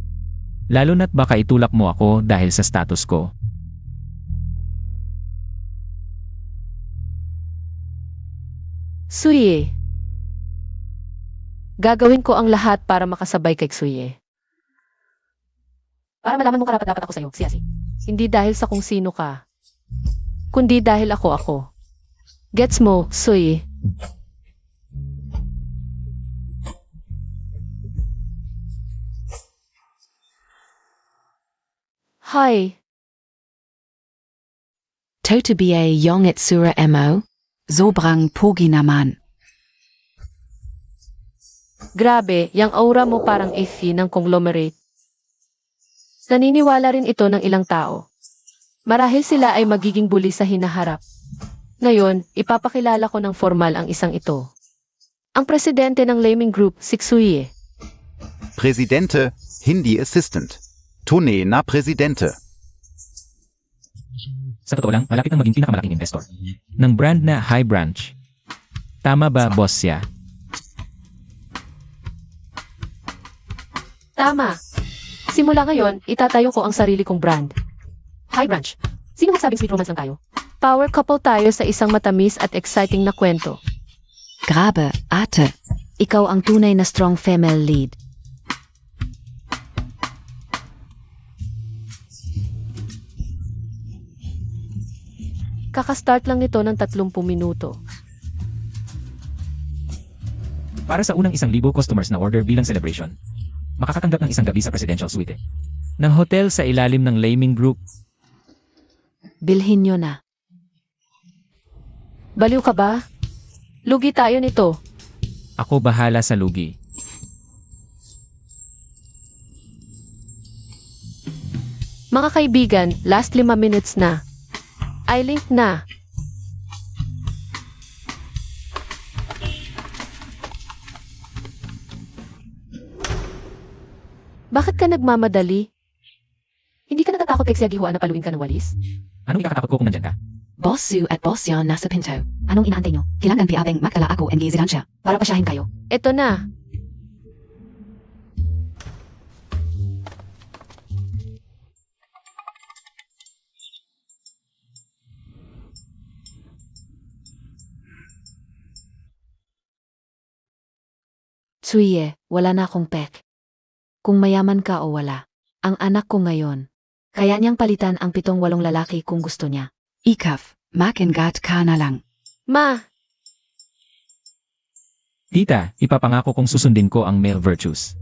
[SPEAKER 4] Lalo na't baka itulak mo ako dahil sa status ko.
[SPEAKER 2] Xuye. Gagawin ko ang lahat para makasabay kay Xuye.
[SPEAKER 1] Para malaman mong karapat-dapat ako sa'yo, Siasi.
[SPEAKER 2] Hindi dahil sa kung sino ka, kundi dahil ako. Gets mo, Sui? Hi.
[SPEAKER 6] Totebier Yong et Sura Mo. Sobrang Pogi naman.
[SPEAKER 2] Grabe, yang aura mo parang iffy ng conglomerate. Naniniwala rin ito ng ilang tao. Marahil sila ay magiging bully sa hinaharap. Ngayon, ipapakilala ko ng formal ang isang ito. Ang presidente ng Laming Group, si Xuye.
[SPEAKER 3] Presidente, Hindi Assistant. Tone na Presidente.
[SPEAKER 4] Sa totoo lang, malapit ang maging pinakamalaking investor ng brand na High Branch. Tama ba, boss siya?
[SPEAKER 1] Tama. Simula ngayon, itatayo ko ang sarili kong brand. Hi, Branch. Sino nagsabing sweet romance lang tayo?
[SPEAKER 2] Power couple tayo sa isang matamis at exciting na kwento.
[SPEAKER 6] Grabe, ate.
[SPEAKER 5] Ikaw ang tunay na strong female lead.
[SPEAKER 2] Kakastart lang nito ng 30 minuto.
[SPEAKER 4] Para sa unang 1,000 customers na order bilang celebration, makakatanggap ng isang gabi sa presidential suite ng hotel sa ilalim ng Laming Group.
[SPEAKER 5] Bilhin nyo na.
[SPEAKER 2] Baliw ka ba? Lugi tayo nito.
[SPEAKER 4] Ako bahala sa lugi.
[SPEAKER 2] Mga kaibigan, last 5 minutes na. I-link na. Bakit ka nagmamadali?
[SPEAKER 1] Hindi ka natatakot kay Xiagihuan na paluin ka ng walis?
[SPEAKER 4] Anong ikakatakot ko kung nandyan ka?
[SPEAKER 6] Boss Sue at Boss Yon nasa pinto.
[SPEAKER 5] Anong inaantay nyo?
[SPEAKER 6] Kailangan piabeng magkala ako and gizigan siya para pasyahin kayo.
[SPEAKER 2] Ito na.
[SPEAKER 5] Tsuye, wala na akong pek. Kung mayaman ka o wala, ang anak ko ngayon. Kaya niyang palitan ang 7-8 lalaki kung gusto niya.
[SPEAKER 6] Ikaf, makingat ka na lang.
[SPEAKER 2] Ma,
[SPEAKER 4] Tita, ipapangako kong susundin ko ang male virtues.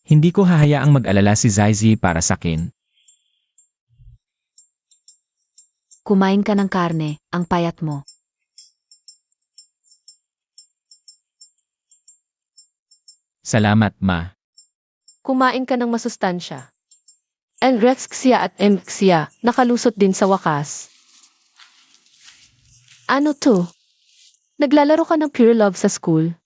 [SPEAKER 4] Hindi ko hahayaang mag-alala si Zaizi para sa akin.
[SPEAKER 5] Kumain ka ng karne, ang payat mo.
[SPEAKER 4] Salamat, ma.
[SPEAKER 2] kumain ka ng masustansya. Anorexia at emxia, nakalusot din sa wakas. Ano to? Naglalaro ka ng pure love sa school?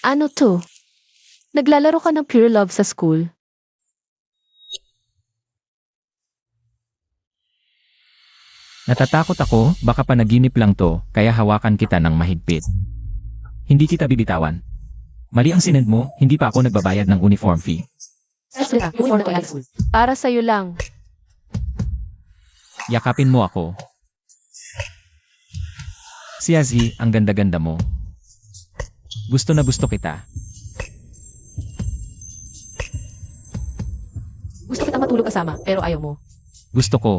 [SPEAKER 2] Ano to? Naglalaro ka ng pure love sa school?
[SPEAKER 4] Natatakot ako, baka panaginip lang to, kaya hawakan kita ng mahigpit. Hindi kita bibitawan. Mali ang sinend mo, hindi pa ako nagbabayad ng uniform fee.
[SPEAKER 1] Uniform na to ay school.
[SPEAKER 2] Para sa'yo lang.
[SPEAKER 4] Yakapin mo ako. Si Azzy, ang ganda-ganda mo. Gusto na gusto kita.
[SPEAKER 1] Gusto kitang matulog kasama, pero ayaw mo.
[SPEAKER 4] Gusto ko.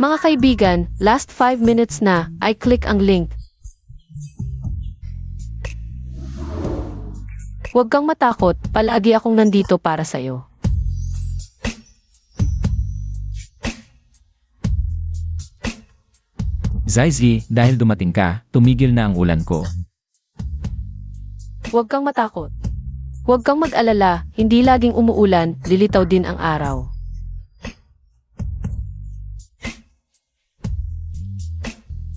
[SPEAKER 2] Mga kaibigan, last 5 minutes na, I click ang link. Huwag kang matakot, palagi akong nandito para sa'yo.
[SPEAKER 4] Zaizi, dahil dumating ka, tumigil na ang ulan ko.
[SPEAKER 2] Huwag kang matakot. Huwag kang mag-alala, hindi laging umuulan, lilitaw din ang araw.